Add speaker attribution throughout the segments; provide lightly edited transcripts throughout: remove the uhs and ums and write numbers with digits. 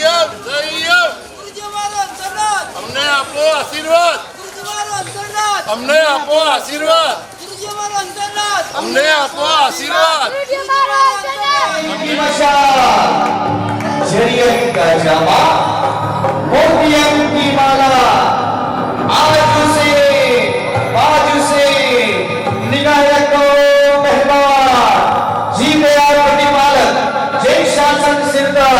Speaker 1: સંયમ સંયમ અમને આપો આશીર્વાદ અમને આપો આશીર્વાદ અમને આપો આશીર્વાદ
Speaker 2: शरीयत का जामा मोतियम की माला आज से निगाह रखो मेहमान जी तैयार प्रतिपालक जय शासन सिरदार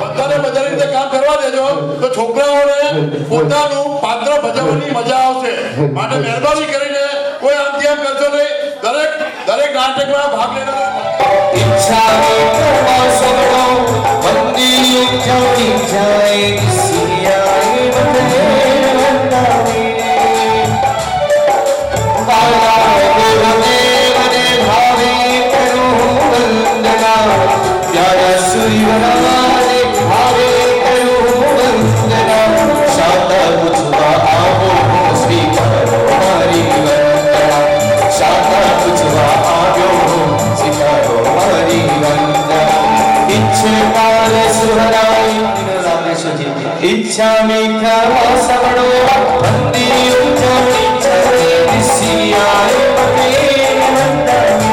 Speaker 1: બધાને બધાની રીતે કામ કરવા દેજો તો છોકરાઓને પોતાનું પાત્ર ભજવવાની મજા આવશે માટે મહેરબાની કરીને કોઈ આમથી આમ કરશો નહીં દરેક નાટકમાં ભાગ લેવાનો
Speaker 2: इच्छा में कर्मा सबरो बंदी उठाई जाए सियाए बंदे बंदावे बाला बोलने बने भावे करो वंदना प्यारा सूर्यवराने भावे करो वंदना शाता बुझवा आओ स्वीकार हमारी वंदना शाता बुझवा आओ स्वीकारो हमारी वंदना इच्छा सुहराई इच्छा में खावा सबड़ो बंदी उठाई जाए सियाए बंदे बंदावे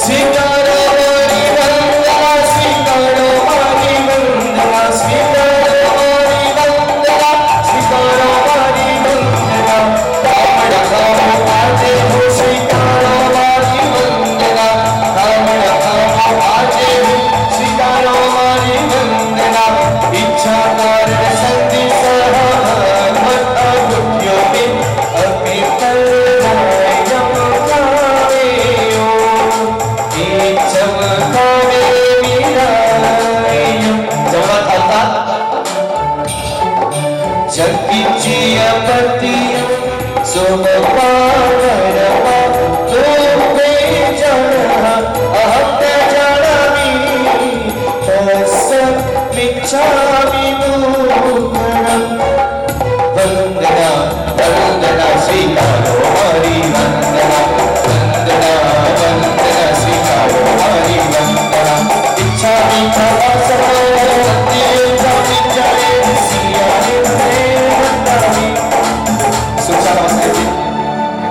Speaker 2: स्वीकारो हमारी वंदना स्वीकारो हमारी वंदना स्वीकारो हमारी वंदना स्वीकारो हमारी वंदना कामड़ा खाओ आजे हो स्वीकारो हमारी वंदना कामड़ा खाओ आजे हो स्वीकारो हमारी वंदना इच्छा कारण संधि सहाय मत बुद्धियों में अपनी कल्याण कावे ओ चमकावे मीरायो जमा था जगीची अपती सोम पावरमा तो पे जड़ा अहम जड़ामी तस मिच्छामि नूतनम वंदना वंदना स्वीकारो हरि वंदना वंदना वंदना स्वीकारो हरि वंदना इच्छा में खावा सबरो बंदी उठाई जाए सियाए बंदावे सुचा नमस्ते जी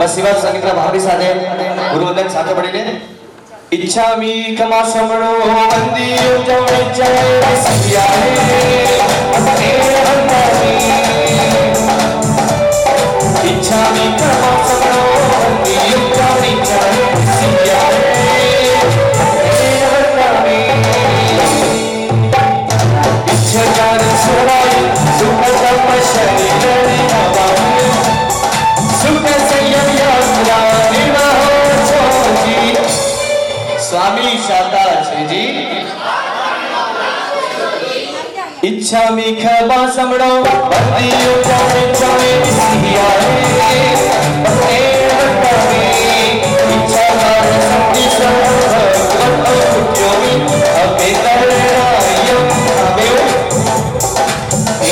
Speaker 2: बस शिवा संगीतला भावनी साधे गुरुवंदन साथे पडीने इच्छा मी कमा समणो बंदी उठाई जाए सियाए बंदावे इच्छा में कमा समणो बंदी उठाई जाए सियाए बंदावे इच्छा जान सुराई सुख धर्म शरीर हवाई सुख संयम यात्रा निवाहो छोजी स्वामी शाता छे जी इच्छा में खबा समड़ो बंदी उठाए जाए सियाए बंदे बंदावे इच्छा कार संधि सहाय बुद्धियों में अबे कल्याण कावे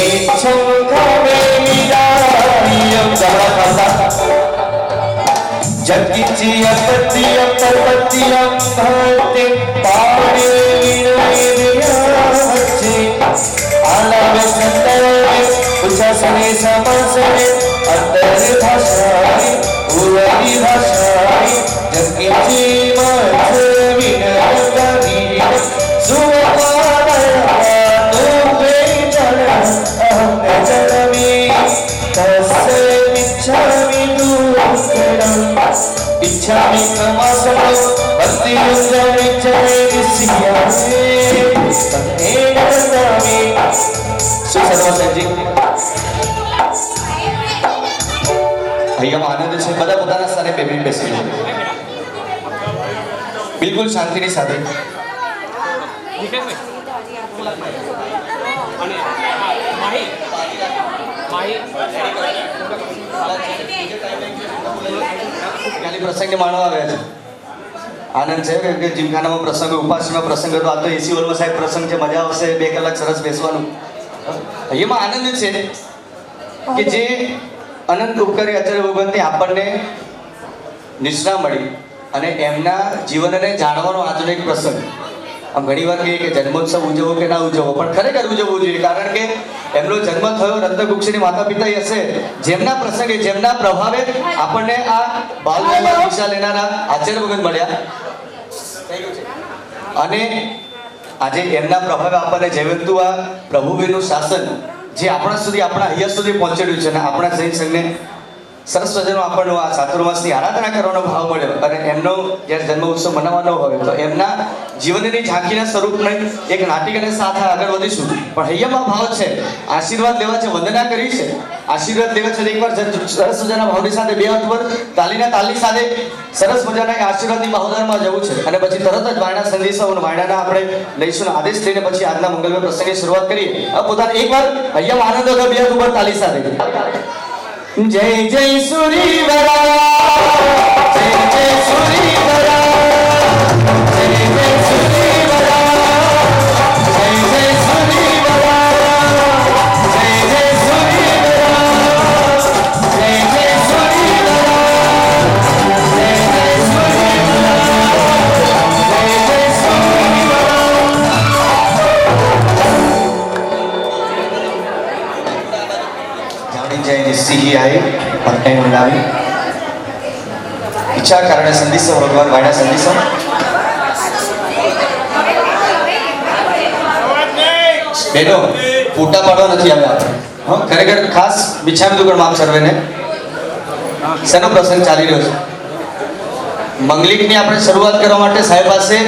Speaker 2: एक चमकावे मीरायो जड़ा खाता जगीची अपती अपती भरते पाड़े विनय आलावे संदर्भे उच्चासने समासने अंतर भाषाए उरली भाषाए जगीची मधुर विनय गानी सुवादया तुपे जड़ा अहम जड़मी तस्य इच्छामि नूतनम इच्छा में कमा सबरो बंदी उठाई जाए सियाए बंदे बंदावे सुसर्वसन जी भैया आनंद છે બધા પોતાના સ્થાને 2 મિનિટ બેસી લો બિલકુલ શાંતિની સાથે અને માહી પ્રસંગને માણવા આવ્યા છે આનંદ છે કે જીમખાનામાં પ્રસંગ ઉપાસના પ્રસંગ હતો આ તો એસી હોલમાં સાહેબ પ્રસંગ છે મજા આવશે 2 કલાક સરસ બેસવાનું એમાં આનંદ છે કે જે અનંત ઉપકારી આચાર્ય ભગવાનની આપણને નિષ્ઠા મળી અને એમના જીવનને જાણવાનો આજનો એક પ્રસંગ. આમ ઘણી વાર કહીએ કે જન્મોત્સવ ઉજવવો કે ના ઉજવવો, પણ ખરેખર ઉજવવું જોઈએ, કારણ કે એમનો જન્મ થયો રત્નગુક્ષીની માતા પિતા હશે, જેમના પ્રસંગે જેમના પ્રભાવે આપણને આ બાલ વિવાહ દિશા લેનારા આચાર્ય ભગત મળ્યા. અને આજે એમના પ્રભાવે આપણને જયવંતુ આ પ્રભુવીરનું શાસન જે આપણા સુધી આપણા અહીંયા સુધી પહોંચાડ્યું છે, અને આપણા જૈન સંઘને સરસ મજાનો આપણને આ ચાતુર્માસની આરાધના કરવાનો ભાવ મળ્યો, અને એમનો જ્યારે જન્મ ઉત્સવ મનાવવાનો હોય તો એમના જીવનની ઝાંખીના સ્વરૂપને એક નાટિક અને સાથે આગળ વધીશું. પણ હૈયામાં ભાવ છે, આશીર્વાદ લેવા છે, વંદના કરી છે, આશીર્વાદ લેવા છે. એકવાર સરસ મજાના ભાવની સાથે બે હાથ પર તાલીની સાથે સરસ મજાના આશીર્વાદની મહોદરમાં જવું છે, અને પછી તરત જ વાયણા સંદેશાઓ વાયણાના આપણે લઈશું આદેશ લઈને પછી આજના મંગલમય પ્રસંગની શરૂઆત કરીએ. પોતાને એકવાર હૈયામાં આનંદ હતો બે હાથ ઉપર તાલી સાથે. जय जय सूरीवरा, जय जय सूरीवरा, जय जय सूरीवरा, जय जय सूरीवरा, जय जय सूरीवरा, जय जय सूरीवरा, जय जय सूरीवरा, जय जय सूरीवरा. जय निस्सिही आहे भक्ताई मंडावी ઈચ્છા કારણે સંદેશો ભગવાન વાડા સંદેશો બેનો ફોટા પાડવા નથી આવ્યા આપણે. હા, ખરેખર ખાસ બિછાવી દુકડ માપ સર્વેને શેનો પ્રસંગ ચાલી રહ્યો છે. મંગલિકની આપણે શરૂઆત કરવા માટે સાહેબ પાસે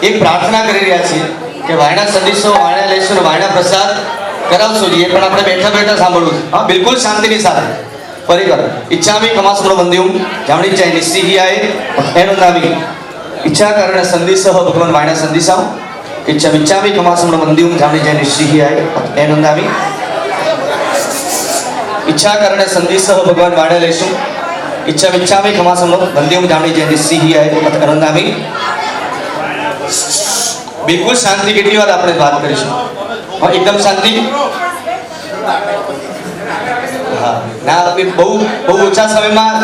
Speaker 2: એક પ્રાર્થના કરી રહ્યા છીએ કે વાયણા સંદેશો વાયણા લેશું અને વાયણા પ્રસાદ કરાવશો જોઈએ, પણ આપણે બેઠા બેઠા સાંભળવું છે. હા, બિલકુલ શાંતિની સાથે પરિકર ઈચ્છામી કમાસમનો બંધ્યુમ જામણી ચાય નિશ્ચિહી આય એનો નામી ઈચ્છા કારણે સંદેશો ભગવાન વાયણા સંદેશાઓ ઈચ્છામી કમાસમનો બંધ્યુમ જામણી ચાય નિશ્ચિહી આય એનો નામી ઈચ્છા કારણે સંદેશો ભગવાન વાયણા લેશું ઈચ્છામી કમાસમનો બંધ્યુમ જામણી ચાય નિશ્ચિહી આય એનો નામી. બિલકુલ શાંતિ. કેટલી વાર આપણે વાત કરીશું? एकदम शांति. હા ના, બહુ ઓછા સમયમાં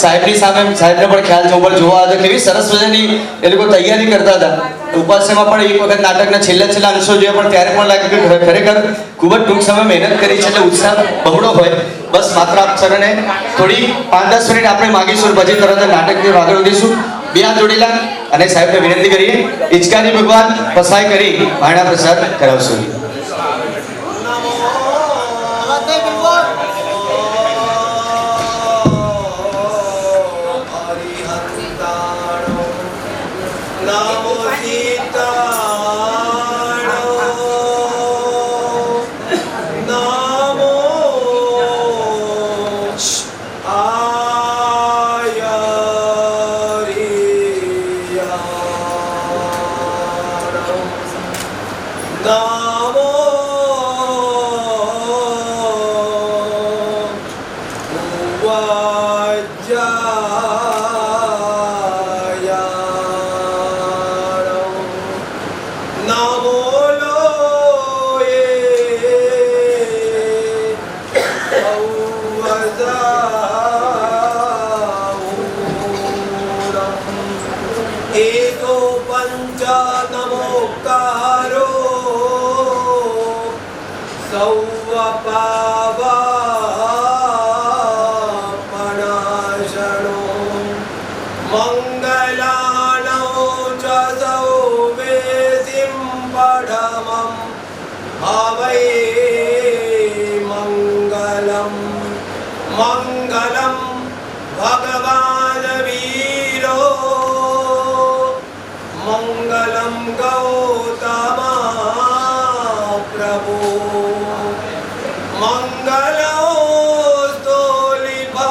Speaker 2: સાહેબની સામે સાહેબને પણ ખ્યાલ છે ઉપર જોવા આવે કેવી સરસ મજાની એ લોકો તૈયારી કરતા હતા. ઉપાસનામાં પણ એક વખત નાટકના છેલ્લા અંશો જોયા, પણ ત્યારે પણ લાગે કે ખરેખર ખૂબ જ ટૂંક સમય મહેનત કરી છે, એટલે ઉત્સાહ બમણો હોય. બસ માત્ર આપ સર્વને થોડી 5-10 મિનિટ આપણે માગીશું, પછી તરત નાટકની આગળ વધીશું. બે હાથ જોડેલા અને સાહેબને વિનંતી કરીએ ઈચ્છાની ભગવાન પસાય કરી વાયણા પ્રસાદ કરાવશું.
Speaker 3: मंगलम भगवान वीरो मंगलम गौतमा प्रभु मंगलो स्तोलिभद्राद्या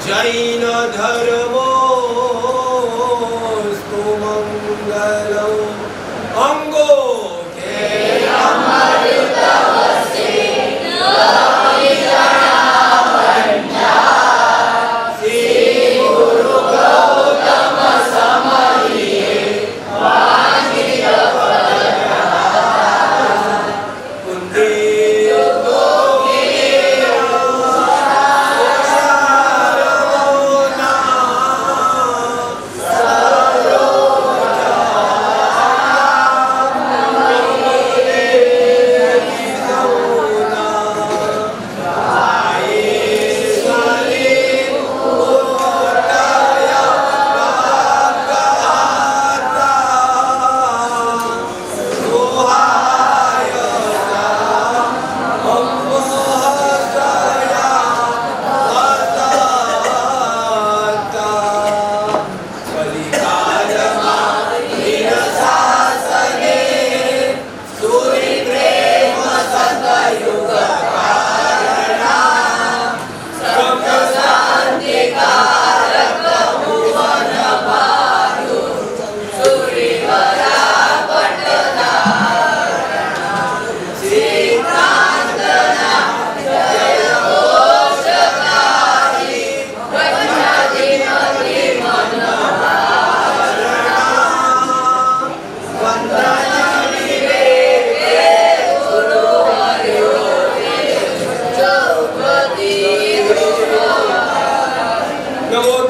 Speaker 3: जैन धर्मो स्तु मंगलो अंगो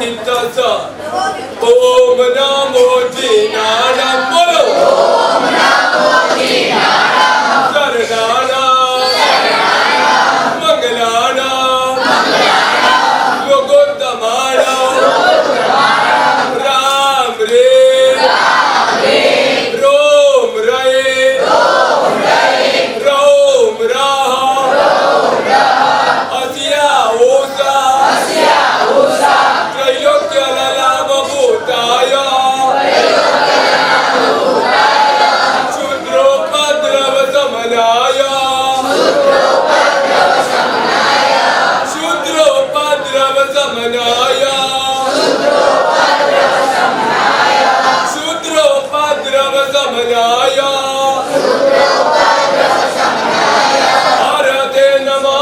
Speaker 3: तितस ओम नमो जिनाणं बोलो शरणाणां मंगलाणां लोकोत्तमाणां राम रे रोम रे रोम राह अस्या ओसा त्रैलोक्य ललाम भूताय शूद्रोपद्रव समनाय शूद्रोपद्रव समनाय शूद्रोपद्रव समनाय भारते नमः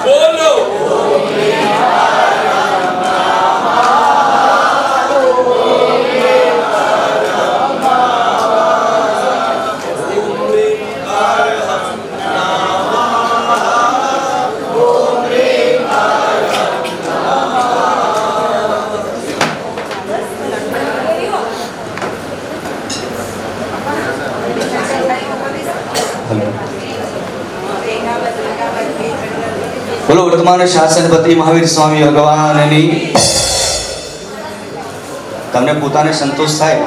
Speaker 3: बोलो
Speaker 2: બોલો વર્તમાન શાસનપતિ મહાવીર સ્વામી ભગવાનની તમને પોતાને સંતોષ થાય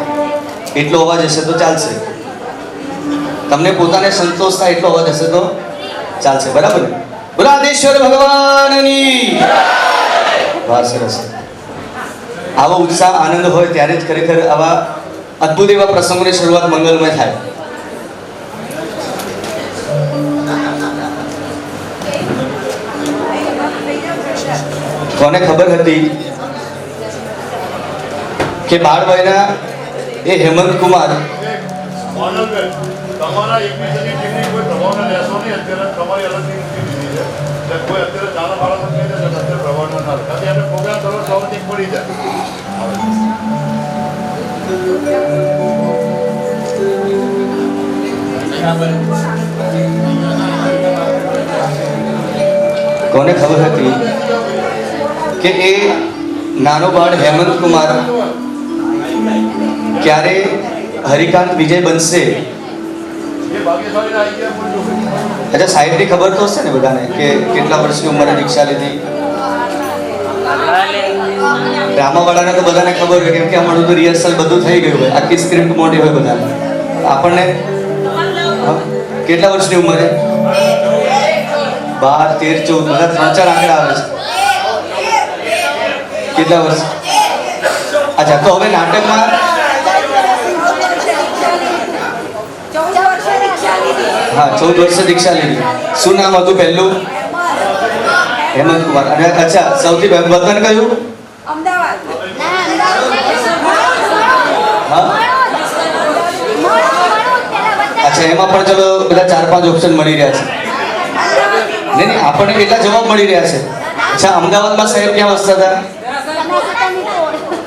Speaker 2: એટલો અવાજ હશે તો ચાલશે. તમને પોતાને સંતોષ થાય એટલો અવાજ હશે તો ચાલશે. બરાબર ને? બોલો આદેશ્વર ભગવાનની. વાહ, સરસ. આવો ઉત્સાહ આનંદ હોય ત્યારે જ ખરેખર આવા અદ્ભુત એવા પ્રસંગોની શરૂઆત મંગલમય થાય. કોને ખબર હતી કે બાળ વયના એ હેમંત કુમાર
Speaker 1: આનંદબેન, તમારા એકબીજાની ટીમની કોઈ પ્રભાવને લેશો નહીં. અત્યારે તમારી અલગ ટીમ લીધી છે એટલે કોઈ અત્યારે ચાલો બાળકો કહી દે અત્યારે પ્રભાવનો ના રહે. ખાલી એને પ્રોગ્રામ કરો તો ટીમ પડી જાય.
Speaker 2: કોને ખબર હતી કે એ નાનો બાળ હેમંત કુમાર ક્યારે હરિકાંત વિજય બનશે?
Speaker 1: એ ભાગ્યશાળી આવી ગયા બોલજો.
Speaker 2: અચ્છા, સાહેબની ખબર તો હશે ને બધાને કે કેટલા વર્ષની ઉંમરે દીક્ષા લીધી? ડ્રામાવાળાને તો બધાને ખબર હોય કેમ કે અમારું તો રિહર્સલ બધું થઈ ગયું હોય, આખી સ્ક્રિપ્ટ મોટી હોય બધાને. આપણને કેટલા વર્ષની ઉંમરે? 12, 13, 14 બધા 3-4 આંકડા આવે છે. કેટલા વર્ષ? અચ્છા, તો હવે નાટકમાં હા 14 વર્ષે દીક્ષા લીધી. શું નામ હતું પહેલું? હેમંત કુમાર. અને અચ્છા, સૌથી વતન કયું? હા, અચ્છા, એમાં પણ ચલો બધા 4-5 ઓપ્શન મળી રહ્યા છે. નહીં, આપણને કેટલા જવાબ મળી રહ્યા છે? અચ્છા, અમદાવાદમાં સાહેબ ક્યાં વસતા હતા?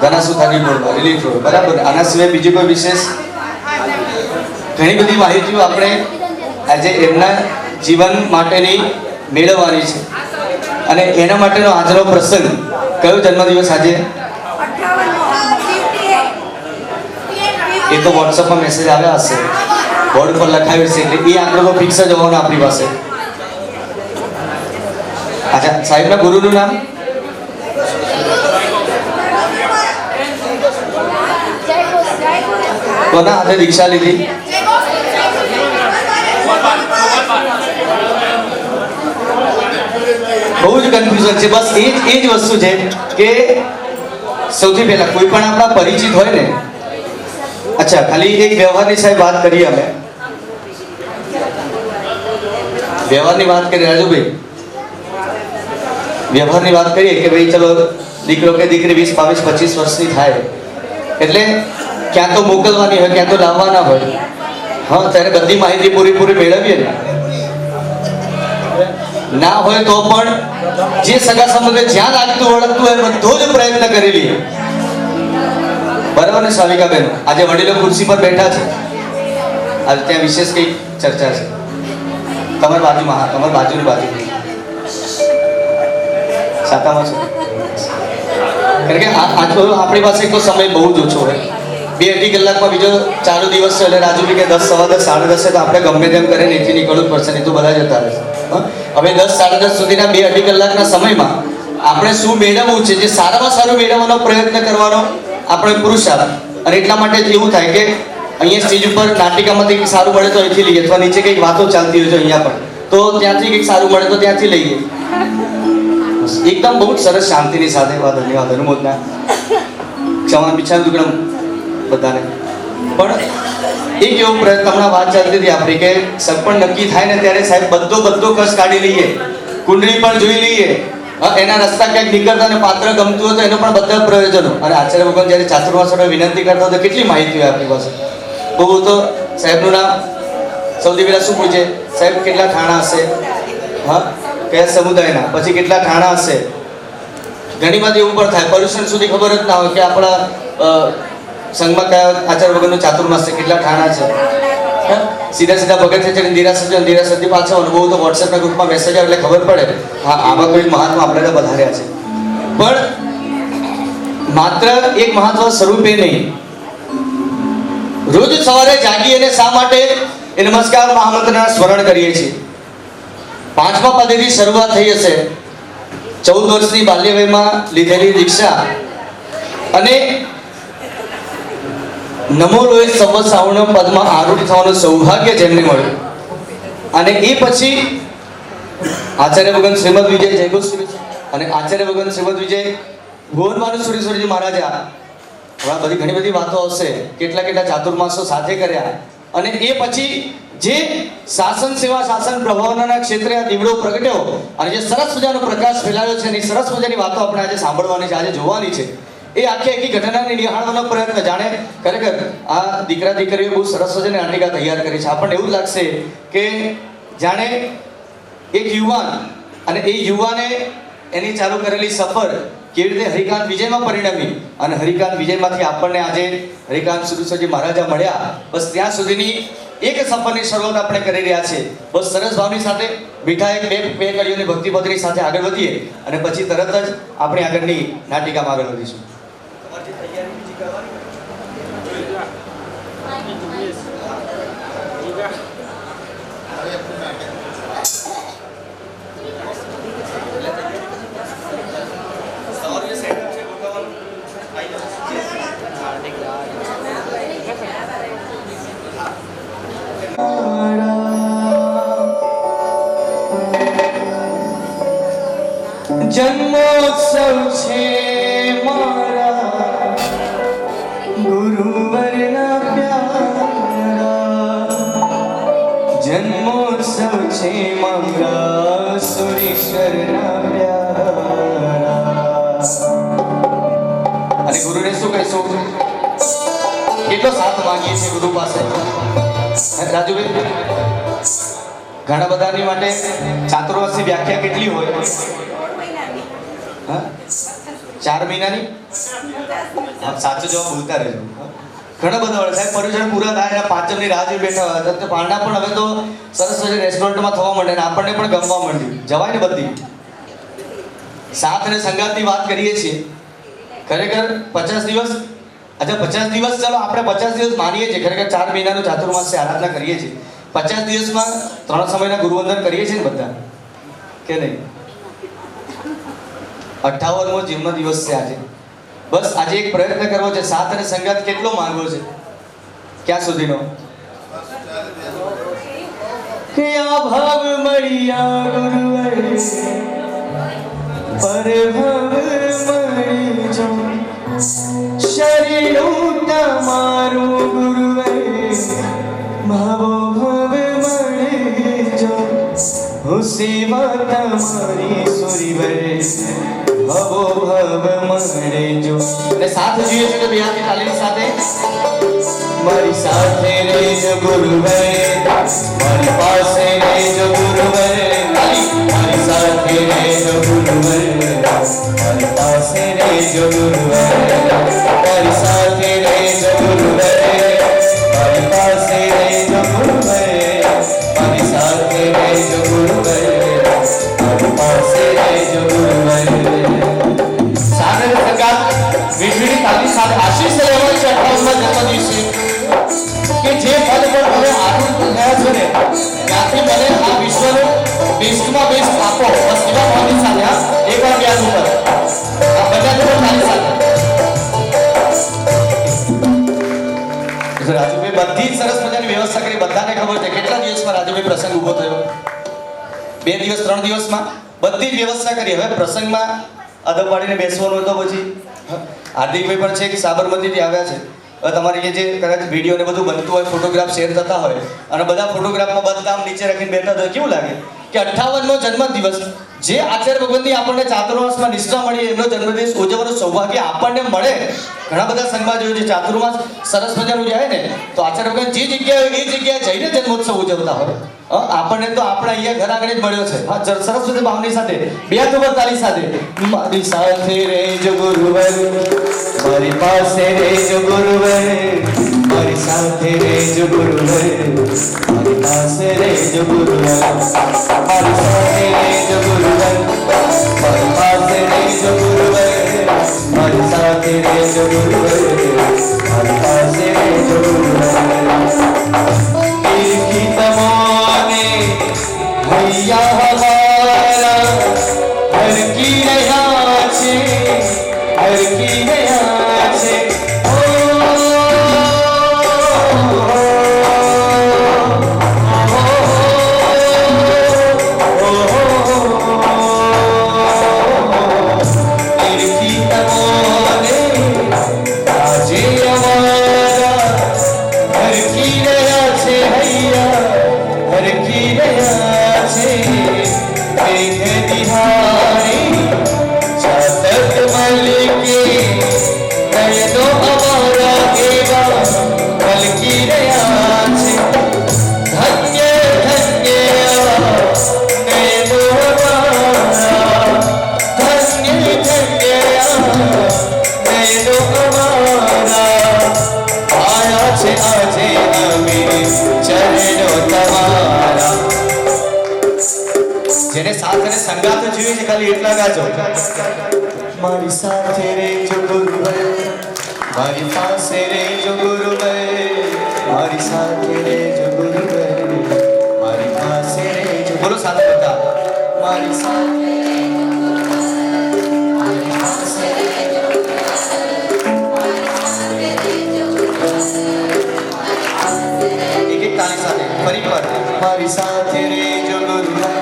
Speaker 2: ધનાસુથાની રોડમાં, રિલીફ રોડ. બરાબર. આના સિવાય બીજી કોઈ વિશેષ ઘણી બધી માહિતીઓ આપણે આજે એમના જીવન માટેની મેળવવાની છે. અને એના માટેનો આજનો પ્રસંગ કયો જન્મદિવસ આજે? એ તો વોટ્સઅપમાં મેસેજ આવ્યા હશે, બોર્ડ પર લખાવ્યું છે એટલે એ આંકડો તો ફિક્સ જ હોવાનો આપણી પાસે. અચ્છા, સાહેબના ગુરુનું નામ? કોના હાથે દીક્ષા લીધી? બહુ જ કન્ફ્યુઝન છે. બસ એ જ વસ્તુ છે કે સૌથી પહેલા કોઈ પણ આપણા પરિચિત હોય ને. અચ્છા, ખાલી એક વ્યવહારની સાહેબ વાત કરીએ અમે. વ્યવહારની વાત કરીએ રાજુભાઈ, વ્યવહારની વાત કરીએ કે ભાઈ ચલો દીકરો કે દીકરી 20, 22, 25 વર્ષની થાય એટલે ક્યાં તો મોકલવાની હોય ક્યાં તો લાવવાના હોય. હા, ત્યારે બધી માહિતી પૂરી મેળવીએ ને. ના હોય તો પણ જે સગા સંબંધે જ્યાં લાગતું વળગતું હોય બધો જ પ્રયત્ન કરી લઈએ. બરાબર ને શાવિકાબેન? આજે વડીલો ખુરશી પર બેઠા છે, આજે ત્યાં વિશેષ કઈ ચર્ચા છે? તમારી બાજુમાં, હા, તમારી બાજુની બાજુ સાતામાં છે. કારણ કે આપણી પાસે તો સમય બહુ જ ઓછો હોય. 2-2.5 કલાકમાં બીજો ચાલુ દિવસ છે એટલે રાજુ કે 10, સવા 10, 10:30 તો આપણે ગમે તેમ કરીને અહીંથી નીકળવું જ પડશે, નહીં તો બધા જતા રહેશે. હવે 10, 10:30 સુધીના 2-2.5 કલાકના સમયમાં આપણે શું મેળવવું છે, જે સારામાં સારું મેળવવાનો પ્રયત્ન કરવાનો આપણે પુરુષાર્થ. અને એટલા માટે જ એવું થાય કે અહીંયા સ્ટેજ ઉપર નાટિકામાંથી કંઈક સારું મળે તો અહીંથી લઈએ, અથવા નીચે કંઈક વાતો ચાલતી હોય છે અહીંયા પણ, તો ત્યાંથી કંઈક સારું મળે તો ત્યાંથી લઈએ. એકદમ બહુ જ સરસ શાંતિની સાથે. ધન્યવાદ, અનુમોદના, ક્ષમા બિચાર દુકડમ બધાને. પણ એક એવો પ્રયત્ન, હમણાં વાત ચાલતી હતી આપણી કે સગપણ નક્કી થાય ને ત્યારે સાહેબ બધો કસ કાઢી લઈએ, કુંડળી પણ જોઈ લઈએ, એના રસ્તા ક્યાંક નીકળતા અને પાત્ર ગમતું હોય તો એનો પણ બધા પ્રયોજનો. અને આચાર્ય ભગવાન જ્યારે ચાતુર્માસ વિનંતી કરતા હોય તો કેટલી માહિતી હોય આપણી પાસે. બહુ તો સાહેબનું નામ સૌથી પહેલા શું પૂછે, સાહેબ કેટલા ઠાણા હશે, હા, કયા સમુદાયના, પછી કેટલા ઠાણા હશે. ઘણી વાર એવું પણ થાય, પર્યુષણ સુધી ખબર જ ના હોય કે આપણા સંઘમાં કયા આચાર્ય વગરનું ચાતુર્માસ છે, કેટલા ઠાણા છે. સીધા ભગત છે નિરાશથી પાછા બહુ તો વોટ્સએપના ગ્રુપમાં મેસેજ આવે એટલે ખબર પડે, હા, આમાં કોઈ મહાત્મા આપણે વધાર્યા છે. પણ માત્ર એક મહત્વ સ્વરૂપે નહીં, રોજ સવારે જાગી અને શા માટે એ નમસ્કાર મહામંત્રના સ્મરણ કરીએ છીએ. 5મા પદેથી શરૂઆત થઈ હશે. 14 વર્ષની બાલ્ય વયમાં લીધેલી દીક્ષા અને નમો લોય સવ શ્રાવણ પદમાં આરૂઢ થવાનું સૌભાગ્ય જેમને મળ્યું. અને એ પછી આચાર્ય ભગવાન શ્રીમદ વિજય જયગોસ્વામી અને આચાર્ય ભગવાન શ્રીમદ વિજય ભુવનભાનુ સુરેશ્વરજી મહારાજા, હમણાં ઘણી બધી વાતો આવશે, કેટલા ચાતુર્માસો સાથે કર્યા. અને એ પછી જે શાસન સેવા શાસન પ્રભાવના ક્ષેત્રે આ દીવડો પ્રગટ્યો અને જે સરસ મજાનો પ્રકાશ ફેલાયો છે, અને સરસ મજાની વાતો આપણે આજે સાંભળવાની છે, આજે જોવાની છે. એ આખી ઘટનાને નિહાળવાનો પ્રયત્ન, જાણે ખરેખર આ દીકરા દીકરીઓ બહુ સરસ મજાની નાટિકા તૈયાર કરી છે. આપણને એવું લાગશે કે જાણે એક યુવાન અને એ યુવાને એની ચાલુ કરેલી સફર કેવી રીતે હરિકાંત વિજયમાં પરિણમી અને હરિકાંત વિજયમાંથી આપણને આજે હરિકાંત સુરેશ્વરજી મહારાજા મળ્યા. બસ ત્યાં સુધીની એક સફરની શરૂઆત આપણે કરી રહ્યા છે. બસ સરસ ભાવની સાથે મીઠા બે કડીઓની ભક્તિપદની સાથે આગળ વધીએ અને પછી તરત જ આપણે આગળની નાટિકામાં આગળ વધીશું. જન્મોત્સવ છે મારા ગુરુવરના પ્યારા, જન્મોત્સવ છે મારા સુરેશ્વરના પ્યારા. અને ગુરુને શું કહીશું, કેટલો સાથ માંગીએ છીએ ગુરુ પાસે. રાજુભાઈ, ઘણા બધાની માટે ચાતુર્માસની વ્યાખ્યા કેટલી હોય? 4 મહિનાની? સાચો જવાબ બોલતા રહેજો. ઘણા બધા હોય સાહેબ, પર્યુષણ પૂરા થાય અને 5 જણની રાહ જોઈ બેઠા હોય તો પાંડા પણ હવે તો સરસ મજાની રેસ્ટોરન્ટમાં થવા માંડે અને આપણને પણ ગમવા માંડ્યું. જવાય ને બધી. સાથ અને સંગાતની વાત કરીએ છીએ. ખરેખર 50 દિવસ, અચ્છા 50 દિવસ, ચાલો આપણે 50 દિવસ માનીએ છીએ. ખરેખર 4 મહિનાનું ચાતુર્માસની આરાધના કરીએ છીએ. 50 દિવસમાં 3 સમયના ગુરુવંદન કરીએ છીએ ને બધા, કે નહીં? 58મો જન્મ દિવસ છે આજે. બસ આજે એક પ્રયત્ન કરવો છે. સાથ અને સંગાત કેટલો માંગવો છે? ક્યાં સુધીનો? કે આ ભાવ મળ્યા ગુરુવર પરભવ મળી જો, શરણું તમારું ગુરુવર ભાવો ભવ મળી જો, હું સેવા તમારી સુરીવર ભવો ભવ મળે જો. અને સાથ જોઈએ છે તો બે હાથની તાલીની સાથે મારી સાથે રહેજો ગુરુવર, મારી પાસે રહેજો ગુરુવર, મારી સાથે રહેજો ગુરુવર, મારી પાસે રહેજો ગુરુવર, મારી સાથે સાથે આશીષ લેવાનો છે 58મા જન્મદિવસે કે જે પદ પર તમે આનંદ થયા છો ને ત્યાંથી મને આ વિશ્વનો બેસ્ટમાં બેસ્ટ આપો. બસ એવા ભાવની સાથે એકવાર વ્યાસ ઉપર આ બધા લોકો તારી સાથે રાજુભાઈ બધી જ સરસ મજાની વ્યવસ્થા કરી. બધાને ખબર છે કેટલા દિવસમાં રાજુભાઈ પ્રસંગ ઊભો થયો? 2 દિવસ 3 દિવસમાં બધી જ વ્યવસ્થા કરી. હવે પ્રસંગમાં અદબ પાડીને બેસવાનું હતો. પછી હાર્દિકભાઈ પણ છે કે સાબરમતીથી આવ્યા છે. હવે તમારી જે કદાચ વિડીયો ને બધું બનતું હોય, ફોટોગ્રાફ શેર થતા હોય અને બધા ફોટોગ્રાફમાં બધા આમ નીચે રાખીને બેઠા હોય, કેવું લાગે કે 58મો જન્મદિવસ જે આચાર્ય ભગવંતની આપણને ચાતુર્માસમાં નિષ્ઠા મળી એમનો જન્મદિવસ ઉજવવાનું સૌભાગ્ય આપણને મળે. ઘણા બધા સંઘમાં જોયું છે ચાતુર્માસ સરસ મજાનું જાય ને તો આચાર્ય ભગવંત જે જગ્યાએ એ જગ્યાએ જઈને જન્મોત્સવ ઉજવતા હોય. આપણને તો આપણા અહીંયા ઘર આગળ જ મળ્યો છે. હા સરસ્વતી ભાવની સાથે બે હાથ ઉપર તાલી સાથે મારી સાથે રહેજો ગુરુવર, મારી પાસે રહેજો ગુરુવર, મારી સાથે રહેજો ગુરુવર, મારી પાસે રહેજો ગુરુવર, મારી સાથે રહેજો ગુરુવર, મારી પાસે રહેજો ગુરુવર, મારી સાથે રહેજો ગુરુવર, મારી પાસે રહેજો ગુરુવર. की तमोने भैया हमारा घर की રહ્યા છે, घर की રહ્યા છે. જેને સાથ અને સંગાત જોઈએ છે ખાલી એટલા ગાજો. મારી સાથે રહેજો ગુરુવર, મારી પાસે રહેજો ગુરુવર, મારી સાથે રહેજો ગુરુવર, મારી પાસે રહેજો. બોલો સાથે બધા. મારી સાથે એક એક તાળી સાથે ફરી વાર. મારી સાથે રહેજો ગુરુવર,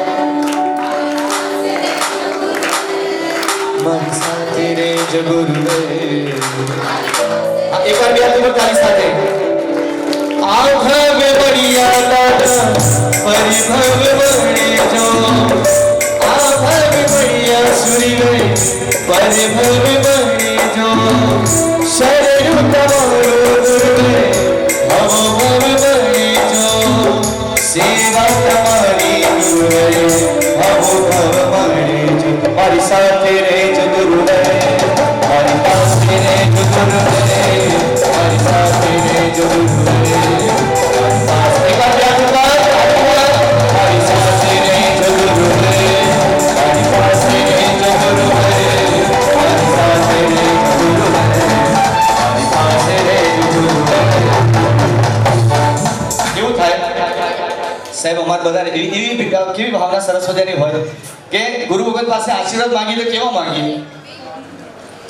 Speaker 2: મારી સાથે રહેજો ગુરુવર. એક વાર બે હાથ ઉપર તાળી સાથે. આ ભવ બળિયા દાદા પરિભવ બળે જો, આ ભવ બળિયા સુરી પરિભવ બળે જો, શરણુ તમારો ગુરુવે ભવ ભવ બળે જો, સેવા તમારી ગુરુવે ભવ ભવ બળે જો. મારી સાથે રહેજો ગુરુવર, મારી પાસે રહેજો ગુરુવર, મારી સાથે રહેજો ગુરુવર, મારી પાસે મારી સાથે રહેજો ગુરુવર, મારી પાસે રહેજો ગુરુવર, મારી સાથે રહેજો ગુરુવર, મારી પાસે રહેજો ગુરુવર. કેવું થાય સાહેબ? અમારે બધાને એવી કેવી ભાવના સરસ મજાની હોય કે ગુરુ ભગત પાસે આશીર્વાદ માંગીએ તો કેવો માંગીએ?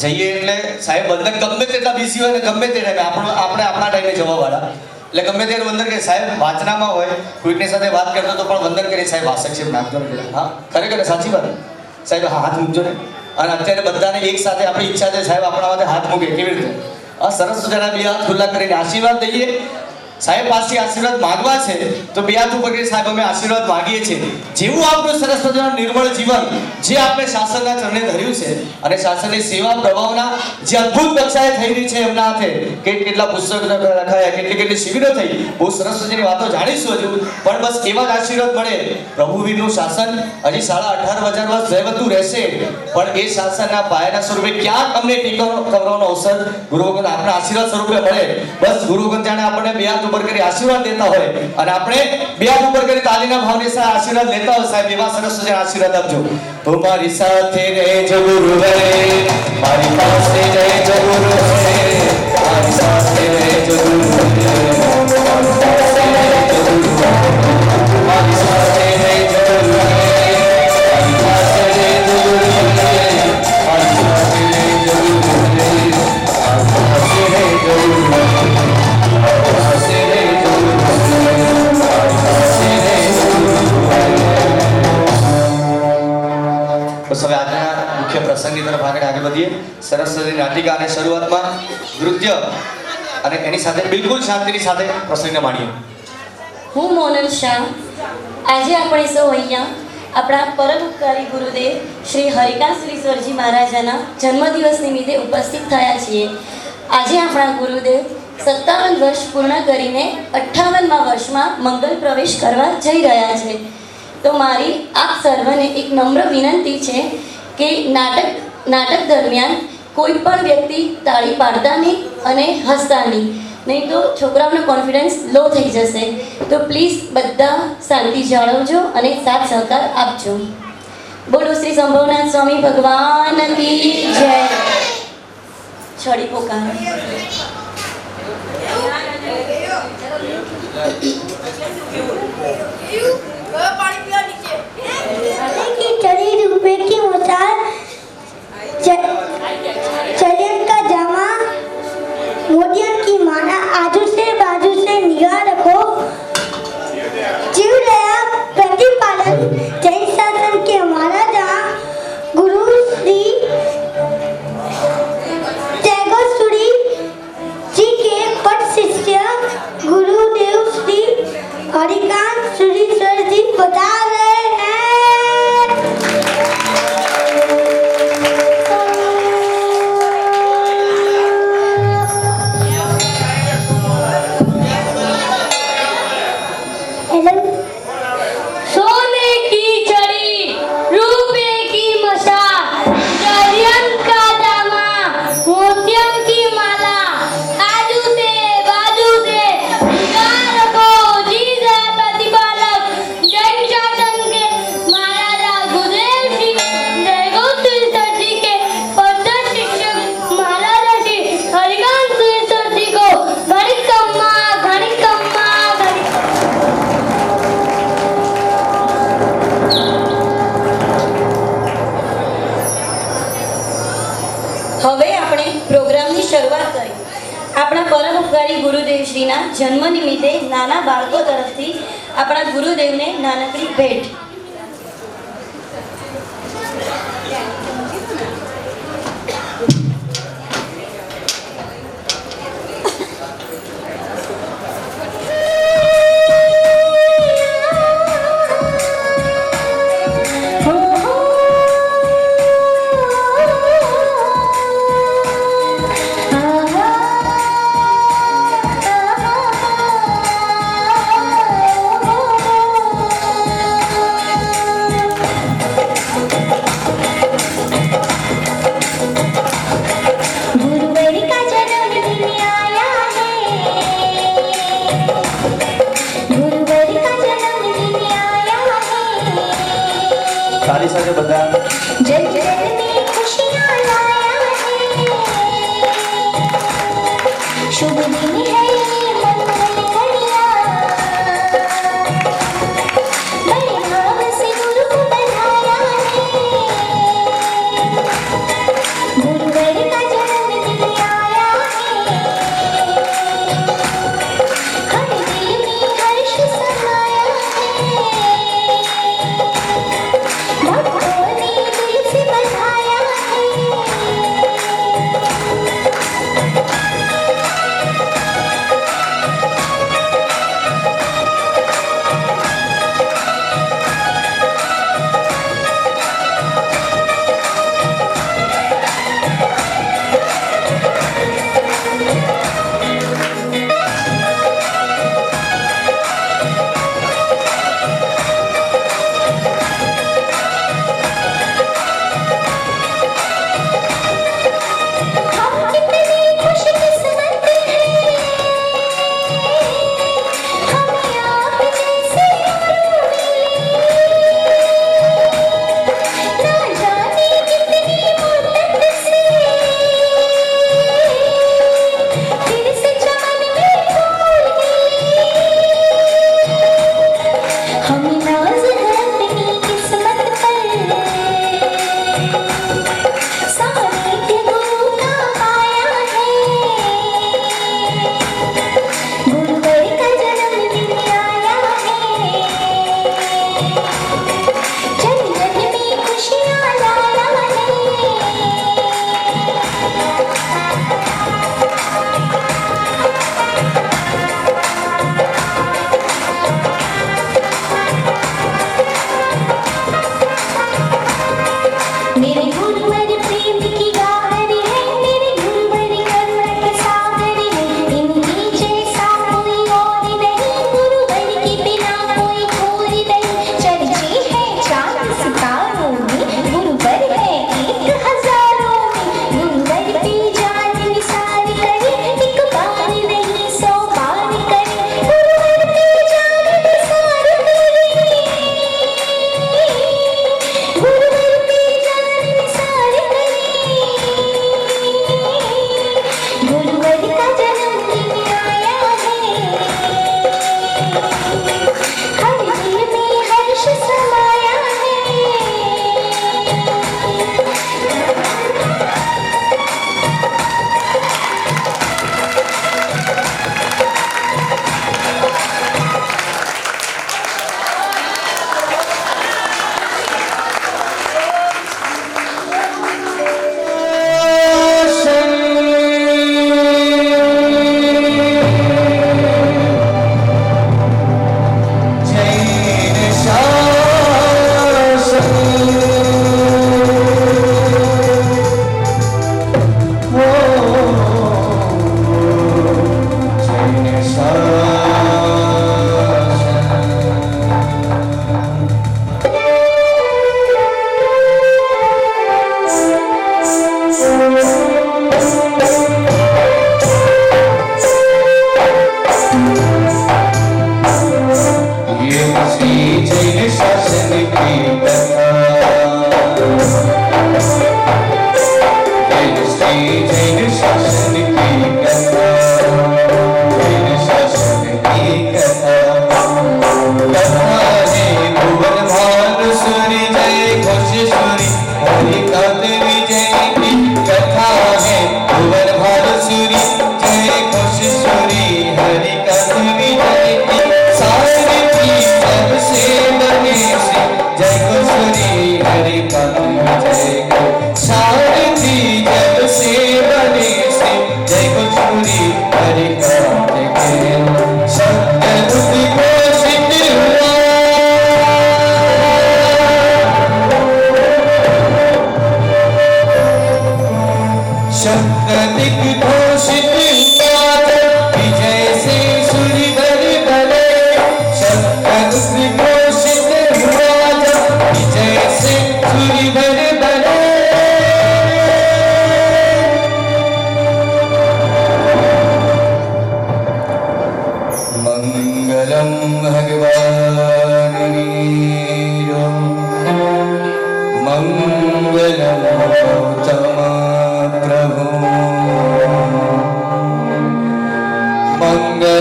Speaker 2: જઈએ એટલે સાહેબ બંધન ગમે તેટલા બીસી હોય ને ગમે તે ટાઈમે આપણે આપણા ટાઈમે જવા વાળા એટલે ગમે ત્યારે વંદન કરીએ. સાહેબ વાંચનામાં હોય કોઈકની સાથે વાત કરતો તો પણ વંદન કરીએ. સાહેબ આશીર્વાદ નાખજો ને. હા ખરેખર સાચી વાત સાહેબ. હાથ મૂકજો ને. અને અત્યારે બધાને એક સાથે આપણી ઈચ્છા છે સાહેબ આપણા માટે હાથ મૂકે. કેવી રીતે? સરસ મજાના બે હાથ ખુલ્લા કરીને આશીર્વાદ દઈએ. સાહેબ પાસે આશીર્વાદ માંગવા છે તો બે હાથ ઉપર કરી સાહેબ અમે આશીર્વાદ માંગીએ છીએ. જેવું આપણું સરસ મજાનું નિર્મળ જીવન જે આપણે શાસનના ચરણે ધર્યું છે અને શાસનની સેવા પ્રભાવના જે અદ્ભુત કક્ષાએ થઈ રહી છે એમના હાથે કેટલા પુસ્તકો લખાયા, કેટલી શિબિરો થઈ, બહુ સરસ મજાની વાતો જાણીશું હજુ. પણ બસ એવા જ આશીર્વાદ મળે. પ્રભુવીરનું શાસન હજી 18.5 વર્ષ જયવંતું રહેશે પણ એ શાસનના પાયાના સ્વરૂપે ક્યાંક અમને ટીકો કરવાનો અવસર ગુરુ ભગવાન આપણા આશીર્વાદ સ્વરૂપે મળે. બસ ગુરુ ભગવાન જાણે આપણને બે હાથ ઉપર કરી આશીર્વાદ દેતા હોય અને આપણે બે હાથ ઉપર કરી તાલીના ભાવને આશીર્વાદ લેતા હોય. સાહેબ એવા સરસ મજાના આશીર્વાદ આપજો. તો મારી સાથે રહેજો ગુરુવર, મારી પાસે રહેજો ગુરુવર, માલિકા અને શરૂઆતમાં નૃત્ય અને એની સાથે બિલકુલ શાંતિની સાથે પ્રસંગને માણીએ.
Speaker 4: હું મોનલ શાહ. આજે આપણે સૌ અહીંયા આપણા પરમ ઉપકારી ગુરુદેવ શ્રી હરિકાંત સુરીશ્વરજી મહારાજાના જન્મદિવસ નિમિત્તે ઉપસ્થિત થયા છીએ. આજે આપણા ગુરુદેવ 57 વર્ષ પૂર્ણ કરીને 58મા વર્ષમાં મંગલ પ્રવેશ કરવા જઈ રહ્યા છે. તો મારી આપ સર્વને એક નમ્ર વિનંતી છે કે નાટક દરમિયાન કોઈ પણ વ્યક્તિ તાળી પાડતા નહીં અને હસતા નહીં તો છોકરાઓનો કોન્ફિડન્સ લો થઈ જશે. તો પ્લીઝ બધા શાંતિ જાળવજો અને સાથ સહકાર આપજો. બોલો શ્રી શંભવનાથ સ્વામી ભગવાન કી જય. છડી પોકાર.
Speaker 5: चली रुपए की मुसार चलियन का जामा मोदियन की माना आजू से बाजू से निगाह रखो. जीव दया प्रतिपालन जैन शासन के हमारा जहाँ गुरु श्री जयगोश्री जी के पट शिष्य गुरुदेव श्री हरिकांत सुरीश्वर जी बता रहे हैं.
Speaker 4: सोने की छड़ी रुपए की मशाल जयन का दामा मोतियम की माला आजू से बाजू से निगाह रखो. जी जय प्रतिपालक जैन शासन के महाराजा गुरुदेव श्री जयगोश्री जी के पद शिक्षक महाराजा श्री हरिकांत सुरीश्वर जी को घड़ी कम्मा घड़ी कम्मा घड़ी. હવે આપણે પ્રોગ્રામની શરૂઆત કરી. આપણા પરમ ઉપકારી ગુરુદેવશ્રીના જન્મ નિમિત્તે નાના બાળકો તરફથી આપણા ગુરુદેવને નાનકડી ભેટ.
Speaker 2: તાળી સાથે બધા
Speaker 5: जग जग में खुशियाँ लाया है. शुभ दिन है ये मंगल घड़िया. बड़े भाव से गुरु को बधाया है. गुरुवर का जन्मदिन आया है. हर दिल में हर्ष समाया है. भक्तों ने दिल से बधाया है.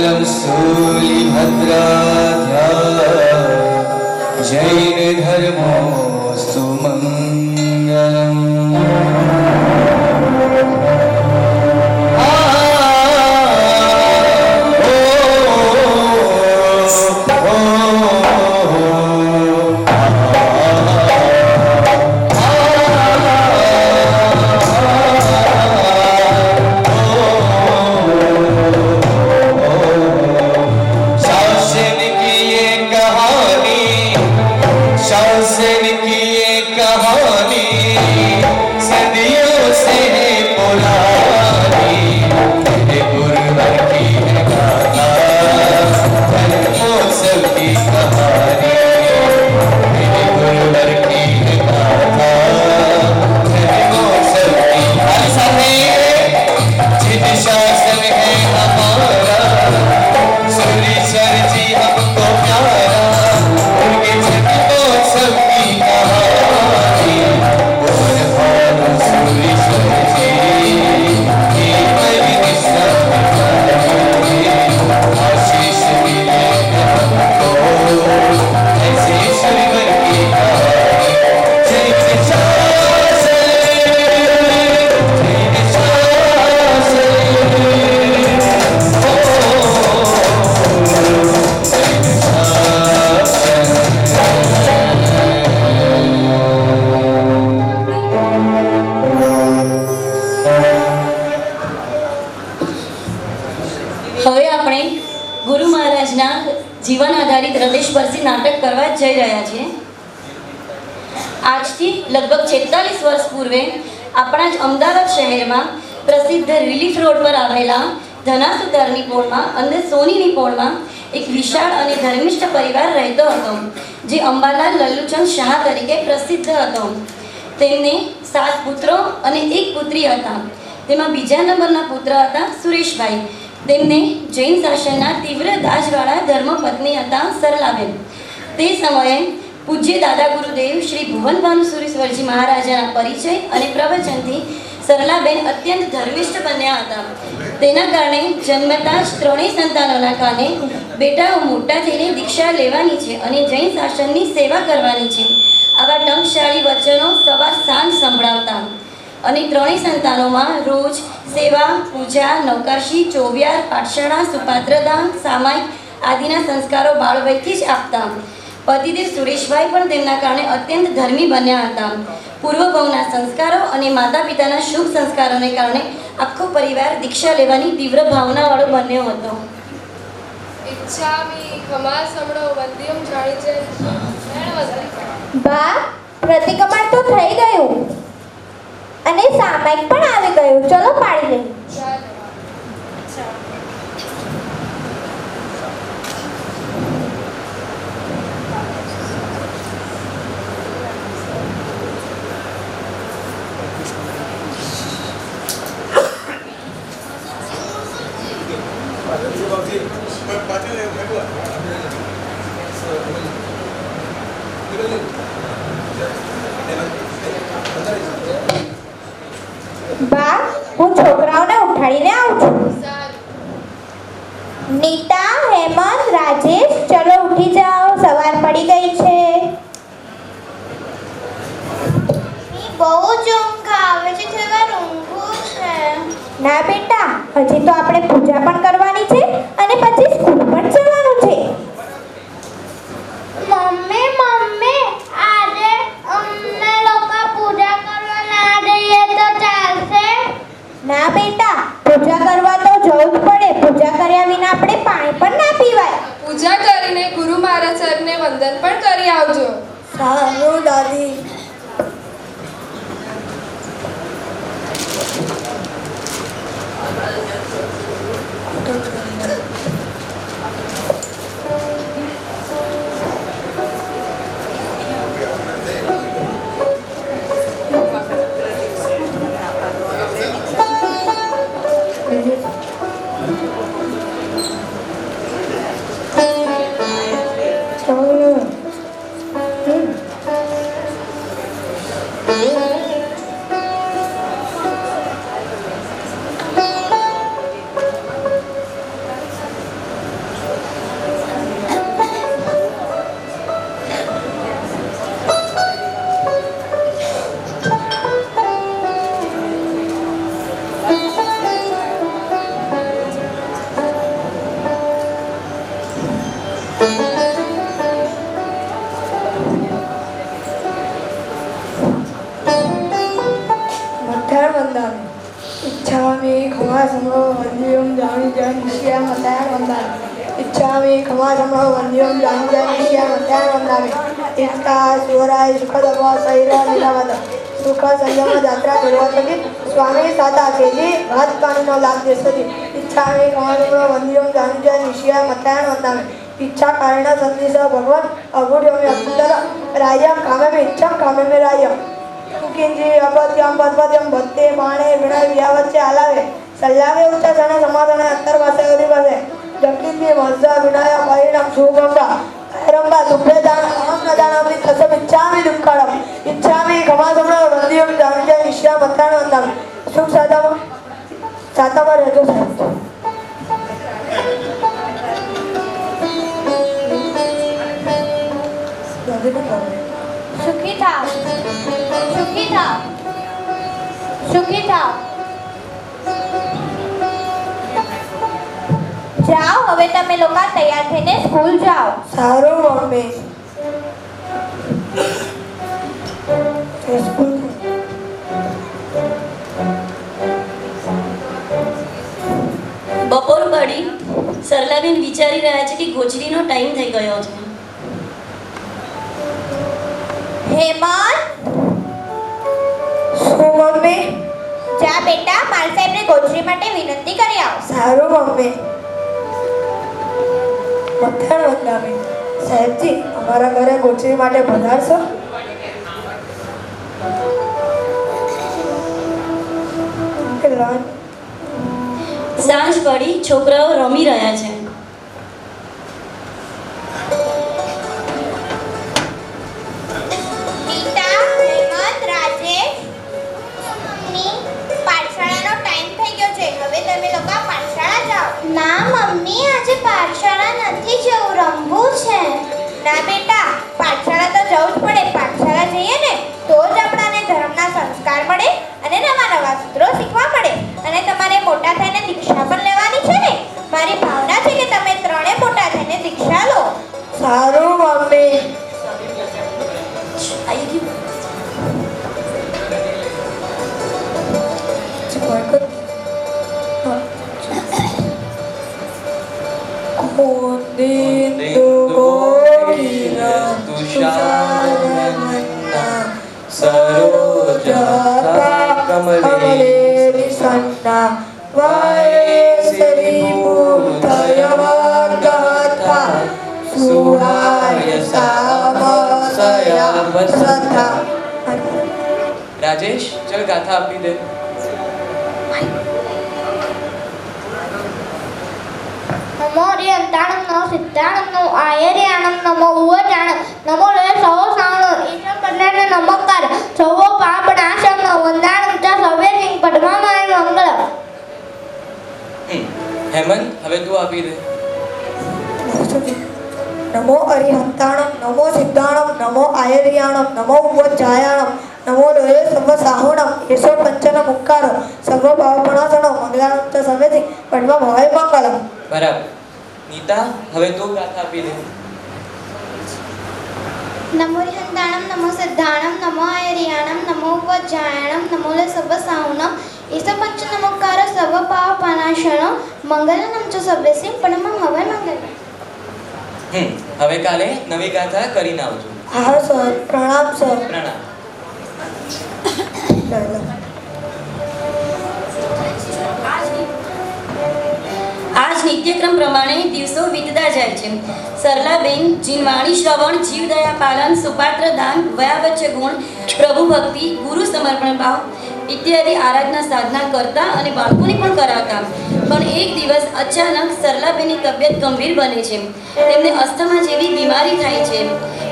Speaker 2: मंगलम स्थूलिभद्राध्याय जैन धर्मोस्तु मंगलम। शासन की ये कहानी सदियों से है पुरानी, मेरे गुरुवर की है गाथा जन्मोत्सव की कहानी, मेरे गुरुवर की है गाथा जन्मोत्सव की कहानी। जिन शासन है हमारा सूरीश्वर जी हमको प्यारा, उनके जन्मोत्सव की कहानी बोल भानु सूरीश्वर जी की बड़ी सभी आशीष मिले हमको ऐसे ईश्वर की कहानी। जय जय शासन, जय शासन,
Speaker 4: હવે આપણે ગુરુ મહારાજના જીવન આધારિત હૃદયસ્પર્શી નાટક કરવા જઈ રહ્યા છીએ. આજથી લગભગ 46 વર્ષ પૂર્વે આપણા જ અમદાવાદ શહેરમાં પ્રસિદ્ધ રિલીફ રોડ પર આવેલા ધનાસુધારની પોળમાં અંદર સોનીની પોળમાં એક વિશાળ અને ધર્મિષ્ઠ પરિવાર રહેતો હતો, જે અંબાલાલ લલ્લુચંદ શાહ તરીકે પ્રસિદ્ધ હતો. તેમને 7 પુત્રો અને 1 પુત્રી હતા. તેમાં બીજા નંબરના પુત્ર હતા સુરેશભાઈ. તેમને જૈન શાસનના તીવ્ર દાજવાળા ધર્મપત્ની હતા સરલાબેન. તે સમયે પૂજ્ય દાદા ગુરુદેવ શ્રી ભુવનભાનુ સુરેશ્વરજી મહારાજાના પરિચય અને પ્રવચનથી સરલાબેન અત્યંત ધર્મિષ્ઠ બન્યા હતા. તેના કારણે જન્મતા જ ત્રણેય સંતાનોના કાને બેટાઓ મોટા થઈને દીક્ષા લેવાની છે અને જૈન શાસનની સેવા કરવાની છે, આવા ટંકશાળી વચનો સવાર સાંજ સંભળાવતા. અને ત્રણેય સંતાનોમાં રોજ સેવા, પૂજા, નવકાશી, ચોવિયાર, પાઠશાળા, સુપાત્રદાન, સામાયિક આદિના સંસ્કારો બાળવયથી જ આપતા. પતિદેવ સુરેશભાઈ પણ તેમના કારણે અત્યંત ધર્મી બન્યા હતા. પૂર્વભાવના સંસ્કારો અને માતા પિતાના શુભ સંસ્કારોને કારણે આખો પરિવાર દીક્ષા લેવાની તીવ્ર ભાવનાવાળો બન્યો હતો.
Speaker 6: ઈચ્છામિ ખમા સમણો વંદ્યમ જાણી છે
Speaker 5: બા, પ્રતિક્રમણ તો થઈ ગયું અને સામાયિક પણ આવી ગયું. ચલો પાડી લઈએ. બા, હું છોકરાઓને ઉઠાડીને આવું છું. નીતા, હેમંત, રાજેશ, ચલો ઉઠી જાઓ, સવાર પડી ગઈ છે. બહુ જ ઊંઘ આવે છે, થોડી ઊંઘવું છે. ના બેટા, હજી તો આપણે પૂજા પણ કરવાની છે અને પછી સ્કૂલ પણ જવાનું છે. મમ્મી મમ્મી, આજે અમને લોકો પૂજા કરવા ના જઈએ તો ચાલશે? ના બેટા, પૂજા કરવા તો જવું જ પડે. પૂજા કર્યા વિના આપણે પાણી પણ ના પીવાય.
Speaker 6: પૂજા કરીને ગુરુ મહારાજ સરને વંદન પણ કરી આવજો.
Speaker 5: સારું દાદી. वंद्यं जानुजनिष्यामि मतान् वन्दामि इच्छामि खमासमो वंद्यं जानुजनिष्यामि मतान् वन्दामि इष्टा सुराय सुखदम सैरानिलवद सुख संयम यात्रा निर्वर्तकी स्वामी साता केजी भात पाણીનો લાભ દેશથી इच्छामि खमासमो वंद्यं जानुजनिष्यामि मतान् वन्दामि इच्छा कारण संदेश भगवान अगुड्यम अकुंडल रायम कामे में इच्छम कामे में रायम किंजी अपत्यम पद्पत्यम भत्ते बाणे विणय व्यावच्चे आलावे सल्लावे उच्च जने समाधान अंतर भाषा योरी भाषे जकिंदी मज्जा विनय परिणाम शुभंबा रंबा दुभेदान अहम न जानामि तसम इच्छामि दुःखडम इच्छामि खमासमो वंद्यम जानुजनिष्यामि मतान् वन्दामि सुख सातम रहतो
Speaker 7: સુખી થાવ સુખી થાવ સુખી થાવ જાઓ હવે તમે લોકો તૈયાર થઈને સ્કૂલ જાઓ
Speaker 5: સારું મમ્મી
Speaker 4: બપોર પડી સરલાબેન વિચારી રહ્યા છે કે ગોચરીનો ટાઈમ થઈ ગયો છે.
Speaker 7: હેમંત
Speaker 5: શું મમ્મી
Speaker 7: જા બેટા માર સાહેબને ગોચરી માટે વિનંતી કરી આવ
Speaker 5: સારું મમ્મી મથાણ વંદામી સાહેબજી અમારા ઘરે ગોચરી માટે પધારશો
Speaker 4: સાંજ પડી છોકરાઓ રમી રહ્યા છે.
Speaker 7: નીતા હેમંત રાજેશ ની પાઠશાળાનો ટાઈમ થઈ ગયો છે હવે તમે લોકો પાઠશાળા જાઓ ના મમ્મી આજે પાઠશાળા નથી જવું રમવું છે ના બેટા પાઠશાળા તો જવું જ પડે પાઠશાળા જઈએ ને તો જ આપણાને ધર્મના સંસ્કાર મળે અને નવા નવા સૂત્રો શીખવા મળે અને તમારે મોટા થઈને દીક્ષા પણ લેવાની છે ને મારી ભાવના છે કે તમે ત્રણે મોટા થઈને દીક્ષા લો
Speaker 5: સારું મમ્મી
Speaker 4: આવી ગયું.
Speaker 5: Kunditu gokila tusharana sarojata kamale visanna vaesari murtayavagata suhaya samasaya vasata.
Speaker 8: Rajesh चल गाथा आपी दे.
Speaker 7: नमो रियंताणं नमो सिद्धाणं नमो आयर्याणं नमो उवजाणं नमो लय सौ सावण ईश्वर कल्याण नमस्कार सवो पाप नाशं वंदाणं च सव्यसिंह पद्मामाय मंगल.
Speaker 8: हेमंत હવે તું આપી દે.
Speaker 5: नमो अरिहंताणं नमो सिद्धाणं नमो आयर्याणं नमो उवजायाणं नमो लोये सर्व साहुणं येशो पंचन मुक्कार सर्व भावपणासण मंगलानं च सव्यसिंह पद्मामाय मंगलम.
Speaker 8: બરાબર. નીતા હવે તું ગાથા આપી દે.
Speaker 7: नमो रियंताणं नमो सिद्धाणं नमो आयर्याणं नमो उवजायाणं नमो लय सर्व साहुणं ईश्वर पंच नमस्कार सर्व पाप नाशनं मंगलानं च सव्यसिंह पद्मामाय मंगल.
Speaker 8: હવે કાલે નવી ગાથા કરીને આવજો.
Speaker 5: હા સર પ્રણામ સર.
Speaker 8: પ્રણામ.
Speaker 4: આજ નિત્યક્રમ પ્રમાણે દિવસો વીતતા જાય છે. સરલાબેન જીનવાણી શ્રવણ જીવદયા પાલન સુપાત્ર દાન વયાવચ્ય ગુણ પ્રભુ ભક્તિ ગુરુ સમર્પણ ભાવ ઇત્યાદિ આરાધના સાધના કરતા અને બાળકોને પણ કરાવતા. પણ એક દિવસ અચાનક સરલાબેનની તબિયત ગંભીર બને છે. તેમને અસ્થમા જેવી બીમારી થાય છે.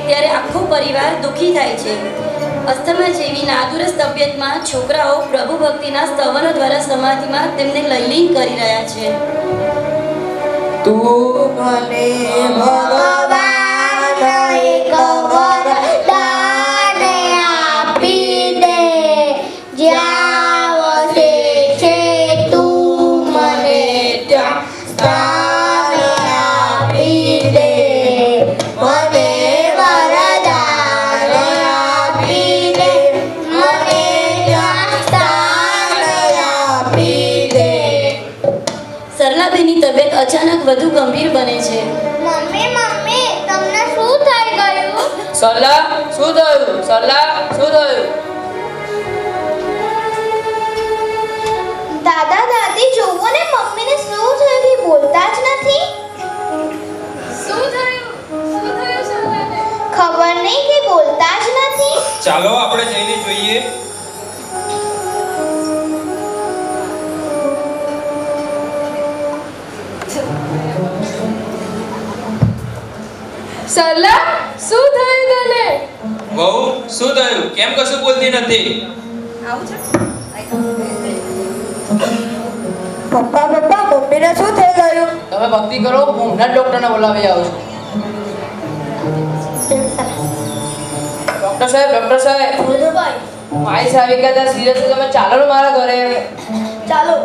Speaker 4: ત્યારે આખો પરિવાર દુઃખી થાય છે. અસ્થમા જેવી નાદુરસ્ત તબિયતમાં છોકરાઓ પ્રભુ ભક્તિના સ્તવનો દ્વારા સમાધિમાં તેમને લયલીન કરી રહ્યા છે.
Speaker 5: તું મને ભગવાન એક વરદાન આપી દે જ્યાં વસે છે તું મને ત્યાં સ્થાન આપી દે મને વરદાન આપી દે મને ત્યાં સ્થાન આપી દે.
Speaker 4: સરલાબેનની તબિયત અચાનક વધુ ગંભીર બને છે.
Speaker 7: મમ્મી મમ્મી તમને શું થઈ ગયું?
Speaker 8: સરલા શું થયું? સરલા શું થયું?
Speaker 7: દાદા દાદી જોવો ને મમ્મીને શું થયું એ બોલતા જ નથી.
Speaker 6: શું થયું સરલાને?
Speaker 7: ખબર નહીં કે બોલતા જ નથી.
Speaker 3: ચાલો આપણે જઈને જોઈએ.
Speaker 6: સરલા શું થયું તને?
Speaker 8: વહુ શું થયું? કેમ કશું બોલતી નથી?
Speaker 5: પપ્પા પપ્પા મમ્મીને શું થઈ ગયું?
Speaker 8: તમે ભક્તિ કરો, હું હમણાં ડોક્ટરને બોલાવી આવું છું. ડોક્ટર સાહેબ
Speaker 5: બોલો ભાઈ.
Speaker 8: મારી સાહેબ કહેતા સિરિયસ તમે ચાલો ને મારા ઘરે.
Speaker 5: ચાલો.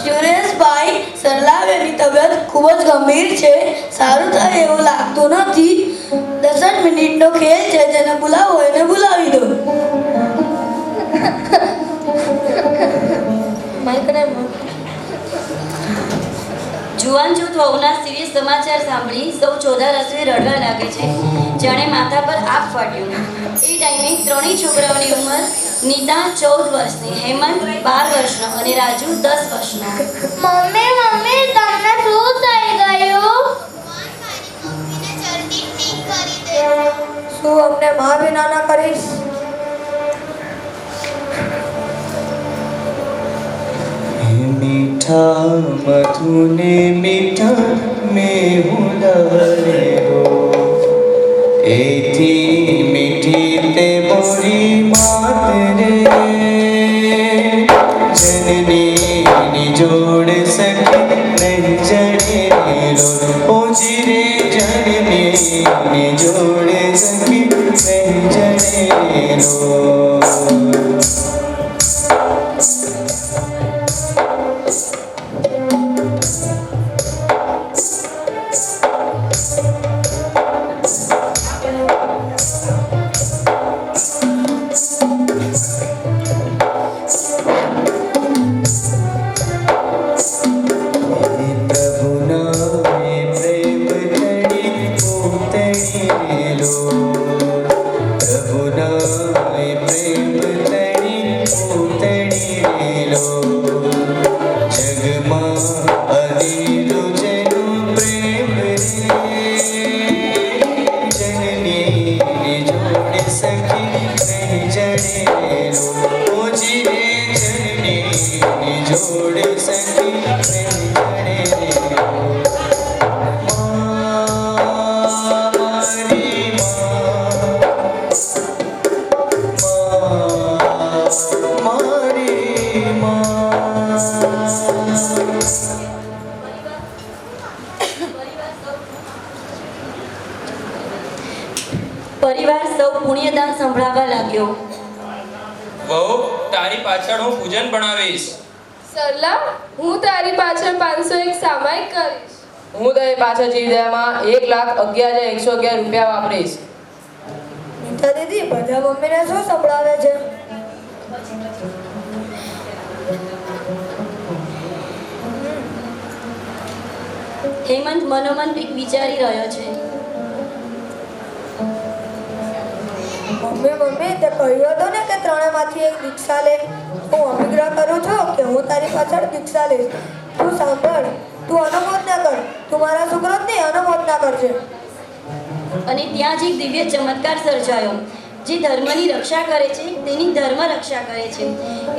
Speaker 5: સુરેશભાઈ, સરલાબેનની તબિયત ખૂબ જ ગંભીર છે. સારું થાય એવું લાગતું નથી. 10 મિનિટનો ખેલ છે, જેને બોલાવો એને બોલાવી દો.
Speaker 4: જુવાન જૂથ વહુના સિરિયસ સમાચાર સાંભળી સૌ ચોધા રસવે રડવા લાગે છે. જાણે માથા પર આગ ફાટ્યું. એ ટાઈમે ત્રણેય છોકરાઓની ઉંમર નીતા 14 વર્ષની, હેમંત 12 વર્ષનો અને રાજુ 10 વર્ષનો.
Speaker 7: મમ્મી મમ્મી તમને શું થઈ ગયું?
Speaker 5: શું અમને મા વિના ના કરીશ?
Speaker 2: मीठा मधुने मीठा में हुलारे हो एथी मीठी ते बोरी मात रे जननी ની જોડ સખી નહીં જડે રો ઓજી રે જનની ની જોડ સખી નહીં જડે રો.
Speaker 4: પરિવાર સૌ પુણ્યદાન સંભળાવવા લાગ્યો.
Speaker 8: વહુ તારી પાછળ હું પૂજન બનાવીશ.
Speaker 6: સરલા હું તારી પાછળ 501 સામાયિક કરીશ.
Speaker 8: હું તારી પાછળ જીવદયામાં 1,11,111 રૂપિયા વાપરીશ.
Speaker 5: નીતા દીદી બધા મમ્મીને શું સંભળાવે છે?
Speaker 4: હેમંત મનોમન કંઈક વિચારી રહ્યો છે.
Speaker 5: મમ્મી તે કહ્યું હતું ને કે ત્રણેયમાંથી એક દીક્ષા લે. હું અભિગ્રહ કરું છું કે હું તારી પાછળ દીક્ષા લઈશ. તું સાંભળ, તું અનુમોદના કર. તું મારા સુકૃતની અનુમોદના કરજે.
Speaker 4: અને ત્યાં જ એક દિવ્ય ચમત્કાર સર્જાયો. જે ધર્મની રક્ષા કરે છે તેની ધર્મ રક્ષા કરે છે.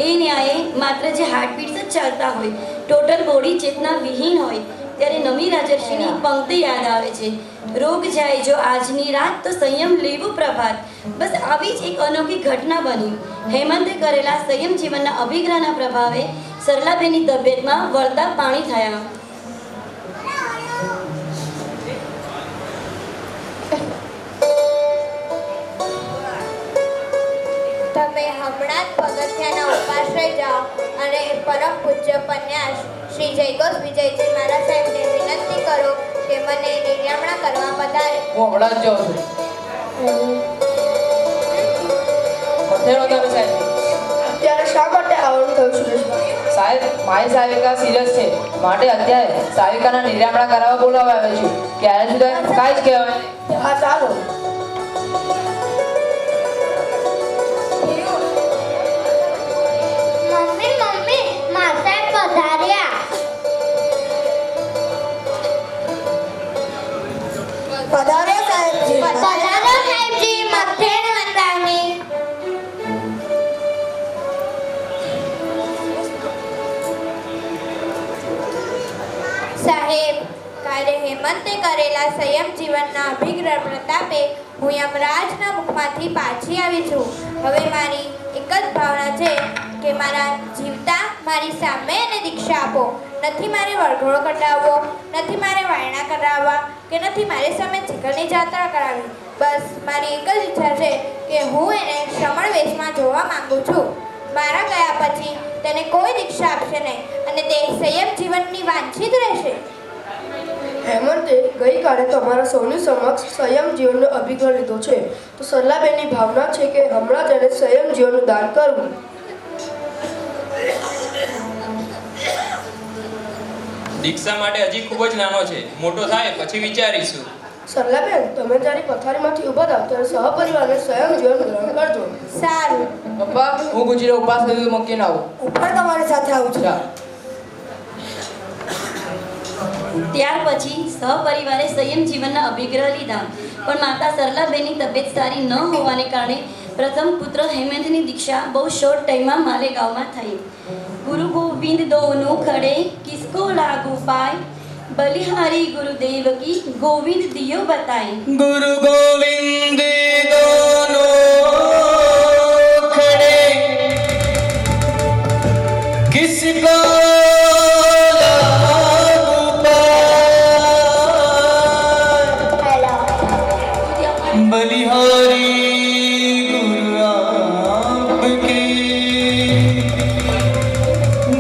Speaker 4: એ ન્યાયે માત્ર જે હાર્ટબીટ્સ જ ચાલતા હોય, ટોટલ બોડી ચેતના વિહીન હોય ત્યારે નમી રાજર્ષિની એક પંક્તિ યાદ આવે છે, રોગ જાય જો આજની રાત તો સંયમ લેવું પ્રભાત. બસ આવી જ એક અનોખી ઘટના બની. હેમંતે કરેલા સંયમ જીવનના અભિગ્રહના પ્રભાવે સરલાબેનની તબિયતમાં વળતા પાણી થયા.
Speaker 7: તમે હમણાં જ પગથિયાના ઉપાશ્રય જાઓ અને પરમ પૂજ્ય પન્યાસ શ્રી જયઘોષ વિજયજી મહારાજ સાહેબને વિનંતી કરો કે મને નિર્યામણા કરવા પધારે.
Speaker 8: હું હમણાં જ જાઉં છું. પધેરો તમે સાહેબ.
Speaker 6: અત્યારે શા માટે આવવાનું થયું સુરેશભાઈ?
Speaker 8: સાહેબ, મારી સાવિકા સિરિયસ છે, માટે અત્યારે સાવિકાના નિર્યામણા કરાવવા બોલાવવા આવ્યો છું. ક્યારે સુધી કાંઈ જ કહેવાય.
Speaker 6: હા ચાલો.
Speaker 7: મમ્મી મમ્મી માતા પધાર્યા.
Speaker 6: પધારો સાહેબજી.
Speaker 7: પધારો સાહેબજી, મધ્યે વંદાની. સાહેબ, કાલે હેમંતે કરેલા સંયમ જીવનના અભિગ્રહ પ્રતાપે હું યમરાજના મુખમાંથી પાછી આવી છું. હવે મારી એક જ ભાવના છે કે મારા જીવતા મારી સામે એને દીક્ષા આપો. નથી મારે વરઘોડો કઢાવવો, નથી મારે વાયણા કરાવવા, કે નથી મારી સામે ચીકલની જાત્રા કરાવી. બસ મારી એક જ ઈચ્છા છે કે હું એને શ્રમણ વેશમાં જોવા માંગુ છું. મારા ગયા પછી તેને કોઈ દીક્ષા આપશે નહીં અને તે સંયમ જીવનની વાંછિત રહેશે.
Speaker 6: હેમંતે ગઈકાલે તમારા સૌની સમક્ષ સંયમ જીવનનો અભિગ્રહ લીધો છે, તો સરલાબેનની ભાવના છે કે હમણાં તેને સંયમ જીવનનું દાન કરવું.
Speaker 3: દીક્ષા માટે હજી ખૂબ જ નાનો છે, મોટો થાય પછી વિચારીશું.
Speaker 6: સરલાબેન, તમે જ્યારે પથારીમાંથી ઊભા થાવ ત્યારે સહપરિવારને સંયમ જીવન ગ્રહણ કરજો.
Speaker 7: સારું.
Speaker 8: પપ્પા, હું ગુજરીનો ઉપવાસ કરી મૂકીને આવું.
Speaker 6: ઉપર તમારી સાથે આવું છું.
Speaker 8: ચાલ.
Speaker 4: ત્યાર પછી સહપરિવારે સંયમ જીવનના અભિગ્રહ લીધા, પણ માતા સરલાબેનની તબિયત સારી ન હોવાને કારણે પ્રથમ પુત્ર હેમંતની દીક્ષા બહુ શોર્ટ ટાઈમમાં માલેગાંવમાં થઈ. ગુરુ ગોવિંદ દોનો ખડે કિસકો લાગુ પાય, બલિહારી ગુરુદેવ કી ગોવિંદ દિયો બતાય.
Speaker 2: गुरु गोविंद दोनों खड़े किसको बलिहारी गुरु आपके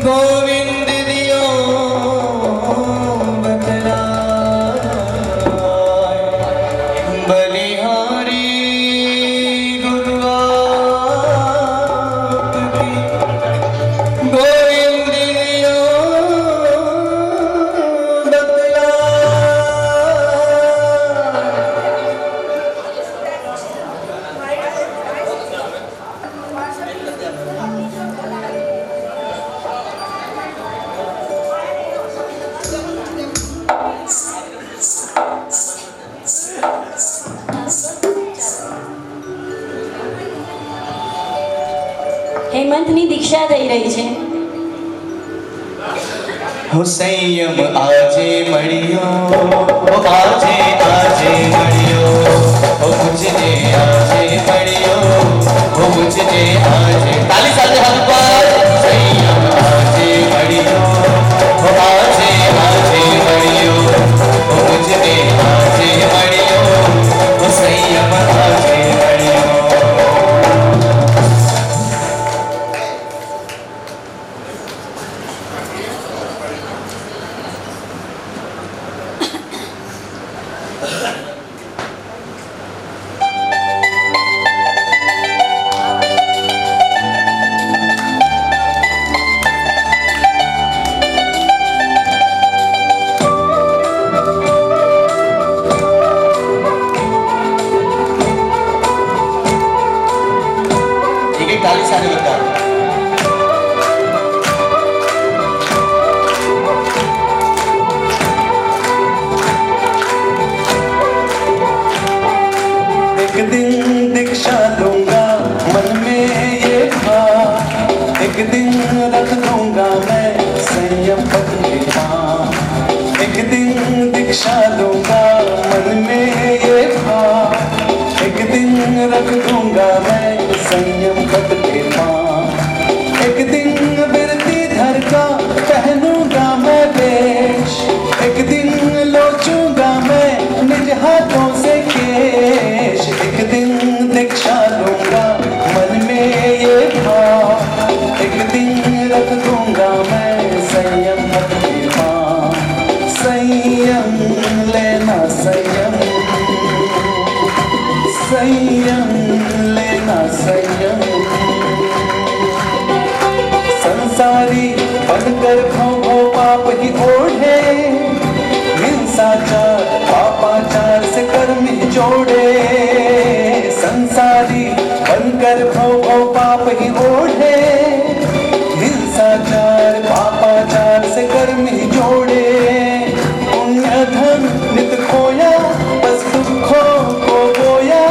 Speaker 2: गोविंद दियो बतलाए। बलिहारी गुरु आपके गोविंद दियो
Speaker 4: હેમંતની દીક્ષા થઈ રહી છે.
Speaker 2: हो संयम आजे मड़ियो हो आजे आजे मड़ियो हो मुझे आजे मड़ियो हो मुझे आजे ताली साथे हाथ पर संयम आजे मड़ियो हो आजे आजे मड़ियो हो मुझे आजे मड़ियो हो संयम आजे मड़ियो ताली सारे बता एक दिन दीक्षा लूंगा मन में ये भाव, एक दिन रख लूंगा मैं संयम पद के पाँव, एक
Speaker 9: संसारी बनकर भो पाप ही ओढ़े, हिंसाचार पापाचार से कर्म ही जोड़े। संसारी बनकर भो पाप ही ओढ़े, हिंसाचार पापाचार से कर्म ही जोड़े। पुण्य धन नित खोया, बस दुखों को बोया,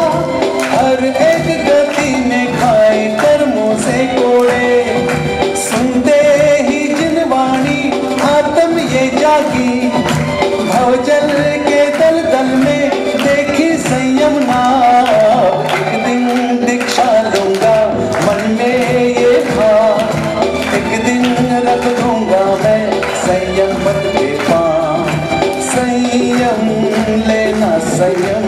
Speaker 9: हर एक गति में खाए कर्मों से कोड़े। सुनते ही जिन वाणी आत्म ये जागी, भवजल के दल दल में देखी संयम नाव। एक दिन दीक्षा लूंगा मन में ये भाव, एक दिन रख दूंगा मैं संयम मत के पाँव। संयम लेना संयम,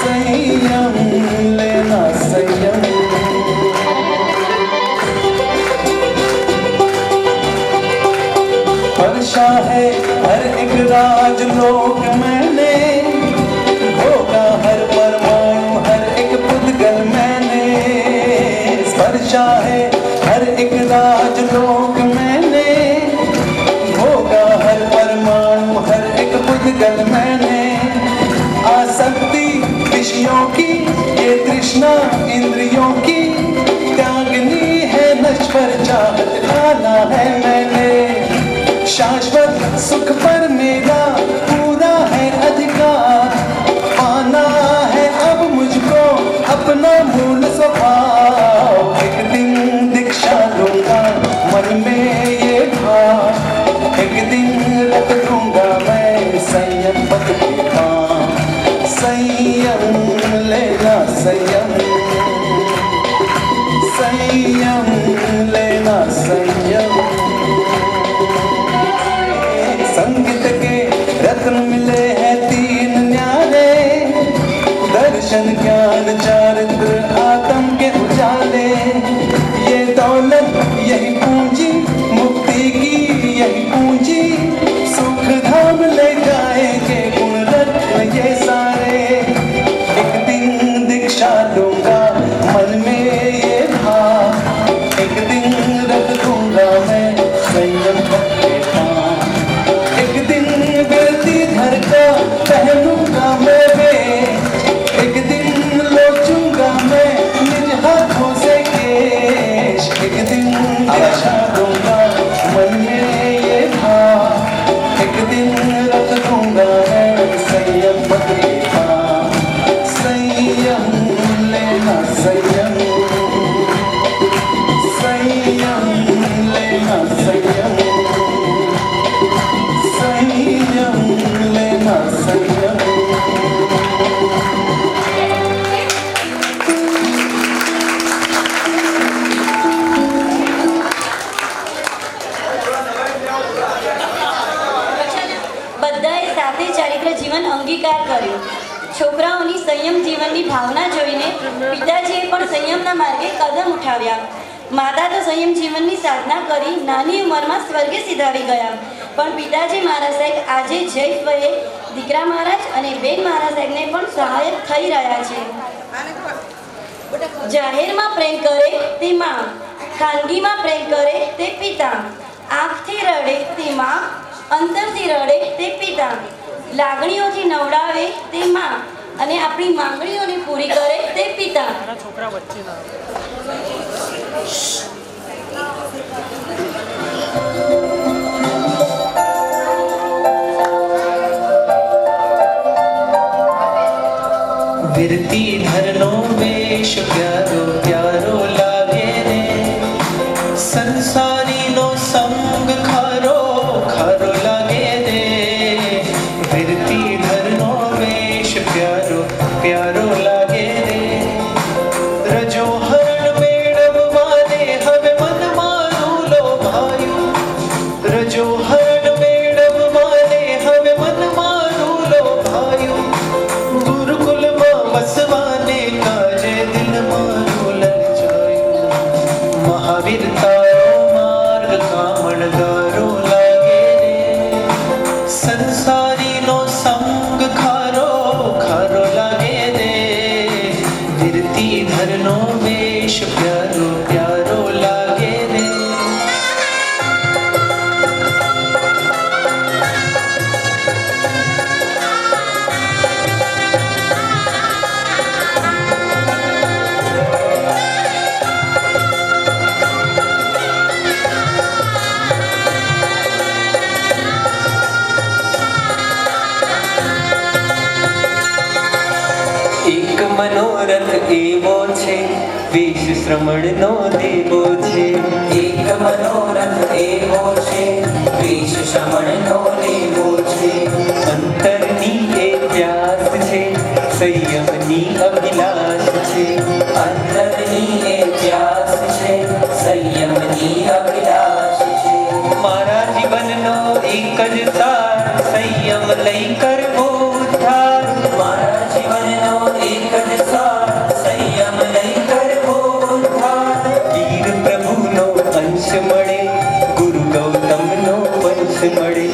Speaker 9: संयम लेना संयम। वर्षा है हर एक राजलोक मैंने, होगा हर परमाणु हर एक पुद्गल मैंने। स्पर्शा है हर एक राजलोक मैंने, होगा हर परमाणु हर एक पुद्गल मैंने। आसक्ति विषयों की ये तृष्णा इंद्रियों की, त्यागनी है नश्वर चाहत खाना है मैंने। शाश्वत सुख पर मेरा पूरा है अधिकार, पाना है अब मुझको अपना मूल स्वभाव। एक दिन दीक्षा लूंगा मन में ये भाव, एक दिन रख दूंगा मैं संयम पद के पाँव। संयम लेना संयम, संयम लेना संयम। संगीत के रत्न मिले हैं तीन न्यारे, दर्शन ज्ञान चारित्र आत्म के उजाले। ये दौलत यही पूंजी मुक्ति की यही पूंजी, सुख धाम ले जाएंगे गुण रत्न ये सारे। एक दिन दीक्षा लूंगा मन में ये भाव, एक दिन रख दूंगा मैं संयम के पाँव। एक दिन बेटी धर का पहनूंगा मैं वे, एक दिन लोचूंगा मैं निज हाथों से केश। एक दिन दीक्षा दूंगा मन में ये भाव, एक दिन रख दूंगा मैं संयम पद के पाँव। संयम लेना संयम, संयम लेना संयम, संयम लेना संयम।
Speaker 4: બધાએ સાથે ચારિત્ર જીવન અંગીકાર કર્યો. છોકરાઓની સંયમ જીવનની ભાવના જોઈને પિતાજીએ પણ સંયમના માર્ગે કદમ ઉઠાવ્યા. માતા તો સંયમ જીવનની સાધના કરી નાની ઉંમરમાં સ્વર્ગે સિધાવી ગયા, પણ પિતાજી મહારાજ સાહેબ આજે જય વયે દીકરા મહારાજ અને બેન મહારાજ સાહેબને પણ સહાયક થઈ રહ્યા છે. જાહેરમાં પ્રેમ કરે તે માં, ખાનગીમાં પ્રેમ કરે તે પિતા. આંખથી રડે તે માં, અંતરથી રડે તે પિતા. લાગણીઓથી નવડાવે તે માં અને આપણી માંગણીઓને પૂરી કરે તે પિતા.
Speaker 9: विरती धरनो वेश प्यारो प्यारो लागे रे, संसारी नो संग खारो खारो लागे रे। विरती धरनो वेश प्यारो प्यारो लागे रे, रजो हरण मेड़व वाले हवे मन मारू लो भायु। रजो हरण मेड़व वाले हवे मन मारू लो भायु। गुरुकुल बसवाने काजे दिल मारो ललचायो, महावीर तारो मार्ग कामण गारो लागे रे। संसारी नो संग खारो खारो लागे रे, विरती धरनो वेश प्यारो प्यारो लागे रे। શ્રમણનો દેવો છે.
Speaker 10: એક મનોરથ એવો છે વિષ શ્રમણનો દેવો છે.
Speaker 9: અંતરની એ પ્યાસ છે સંયમની અભિલાષ છે.
Speaker 10: અંતરની એ પ્યાસ છે સંયમની અભિલાષ છે.
Speaker 9: મારા જીવનનો એક જ સાર સંયમ લઈ કરવો ઉદ્ધાર.
Speaker 10: મારા જીવનનો એક જ સાર સંયમ લઈ કરવો ઉદ્ધાર.
Speaker 9: વીર પ્રભુનો અંશ મળે ગુરુ ગૌતમનો વંશ મળે.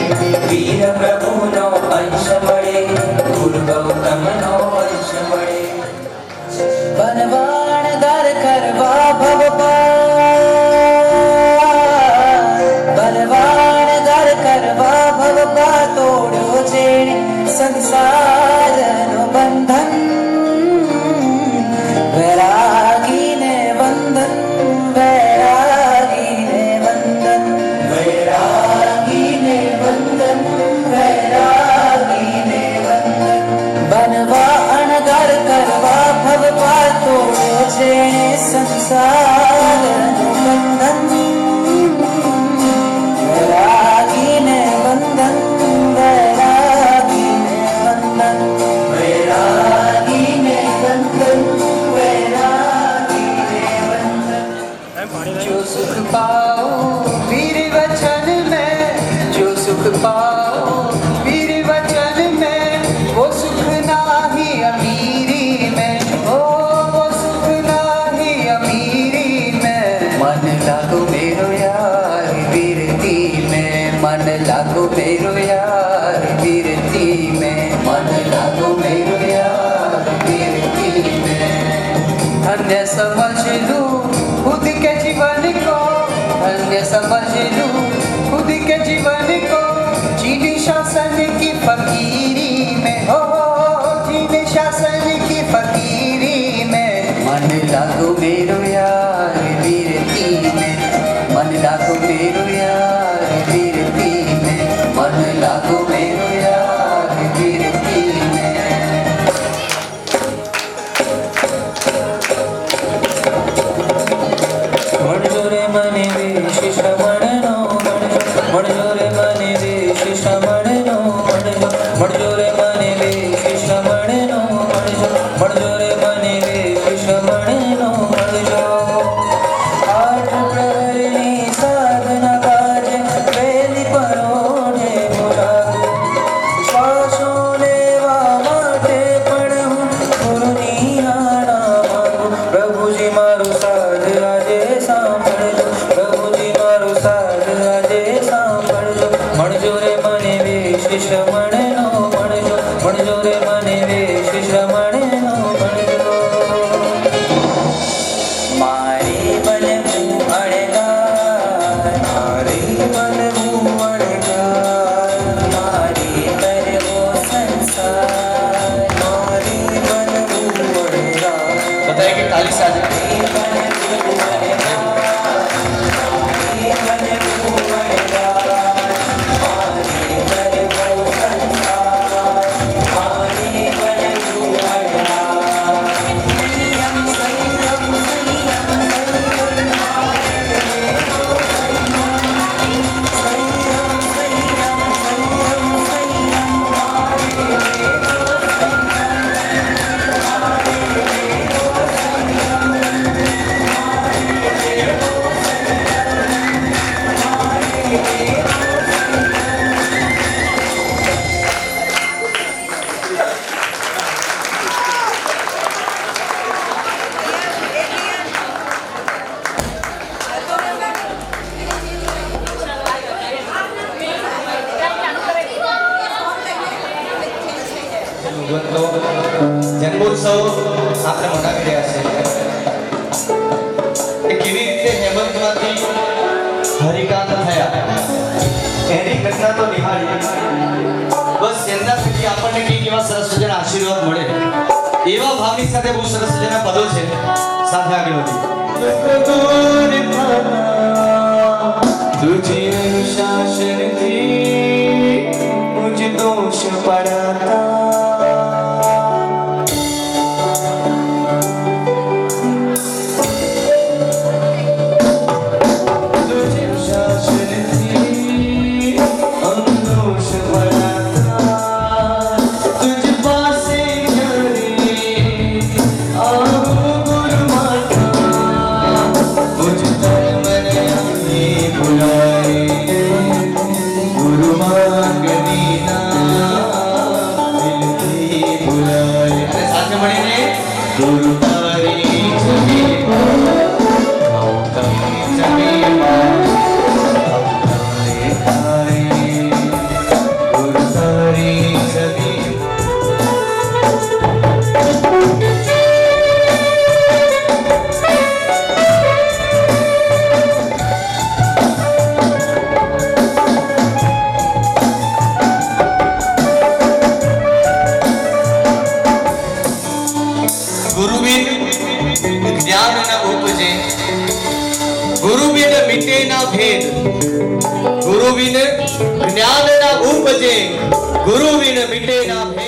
Speaker 10: વીર પ્રભુનો અંશ મળે ગુરુ ગૌતમનો વંશ મળે.
Speaker 11: બનવાણ દર કરવા ભવ બલવાણ દર કરવા ભવ તોડ્યો છે સંસારનો બંધન. વૈરાગીને વંદન વૈરાગીને વંદન વૈરાગીને વંદન વૈરાગીને વંદન. બનવાણ દર કરવા ભવ તોડ્યો છે સંસારનો બંધન. વૈરાગીને વંદન વૈરાગીને વંદન વૈરાગીને વંદન વૈરાગીને વંદન. जो सुख पाओ वीर वचन में, जो सुख पाओ वीर वचन में, वो सुख नाही अमीरी में. ओ वो सुख नाही अमीरी में. मन लागो मेरो यार वीरती में. मन लागो मेरो यार वीरती में. मन लागो मेरो यार वीरती में. धन्य समझ लूं खुद के जीवन को. धन्य समझ लूं खुद के जीवन को. जीन शासन की फकीरी में. हो जीन शासन की फकीरी में. मन लागो मेरो यार वीरती में. मन लागो मेरो यार वीरती में. मन लागो मेरो यार वीरती में.
Speaker 10: મળજો રે મને વેશ શ્રવણનો મળજો રે મને વેશ શ્રવણનો મળજો રે મને વેશ શ્રવણનો મળજો રે મને વેશ શ્રવણનો મળજો. આઠ પ્રહરની સાધના કાજે વહેલી પરોઢે બોલાવું. શ્વાસો લેવા માટે પણ હું ગુરુની આણા માંગુ. પ્રભુજી મારું સાધ આજે સાંભળજો. પ્રભુજી મારું સાધ આજે સાંભળજો. મળજો રે મને વેશ શ્રવણનો મળજો રે મને વેશ શ્રવણનો મળજો.
Speaker 11: મારે બનવું અણગાર.
Speaker 10: મારે બનવું અણગાર.
Speaker 11: મારે કરવો સંસાર.
Speaker 10: મારે બનવું અણગાર.
Speaker 2: बताइए कि ताली साथ જન્મોત્સવ આપણે મોટા કર્યા છે એ કેવી રીતે હેમંતમાંથી હરિકાંત થયા એની ઘટના તો નિહાળી. બસ એમના થકી આપણને કંઈક એવા સરસ મજાના આશીર્વાદ મળે એવા ભાવની સાથે બહુ સરસ મજાના પદો છે. સાથે આગળ વધી
Speaker 9: तुझे अनुशासन थी मुझ दोष पड़ाता.
Speaker 2: मिटे ना भेद, गुरु बिन ज्ञान ना उपजे, गुरु बिन मिटे ना भेद।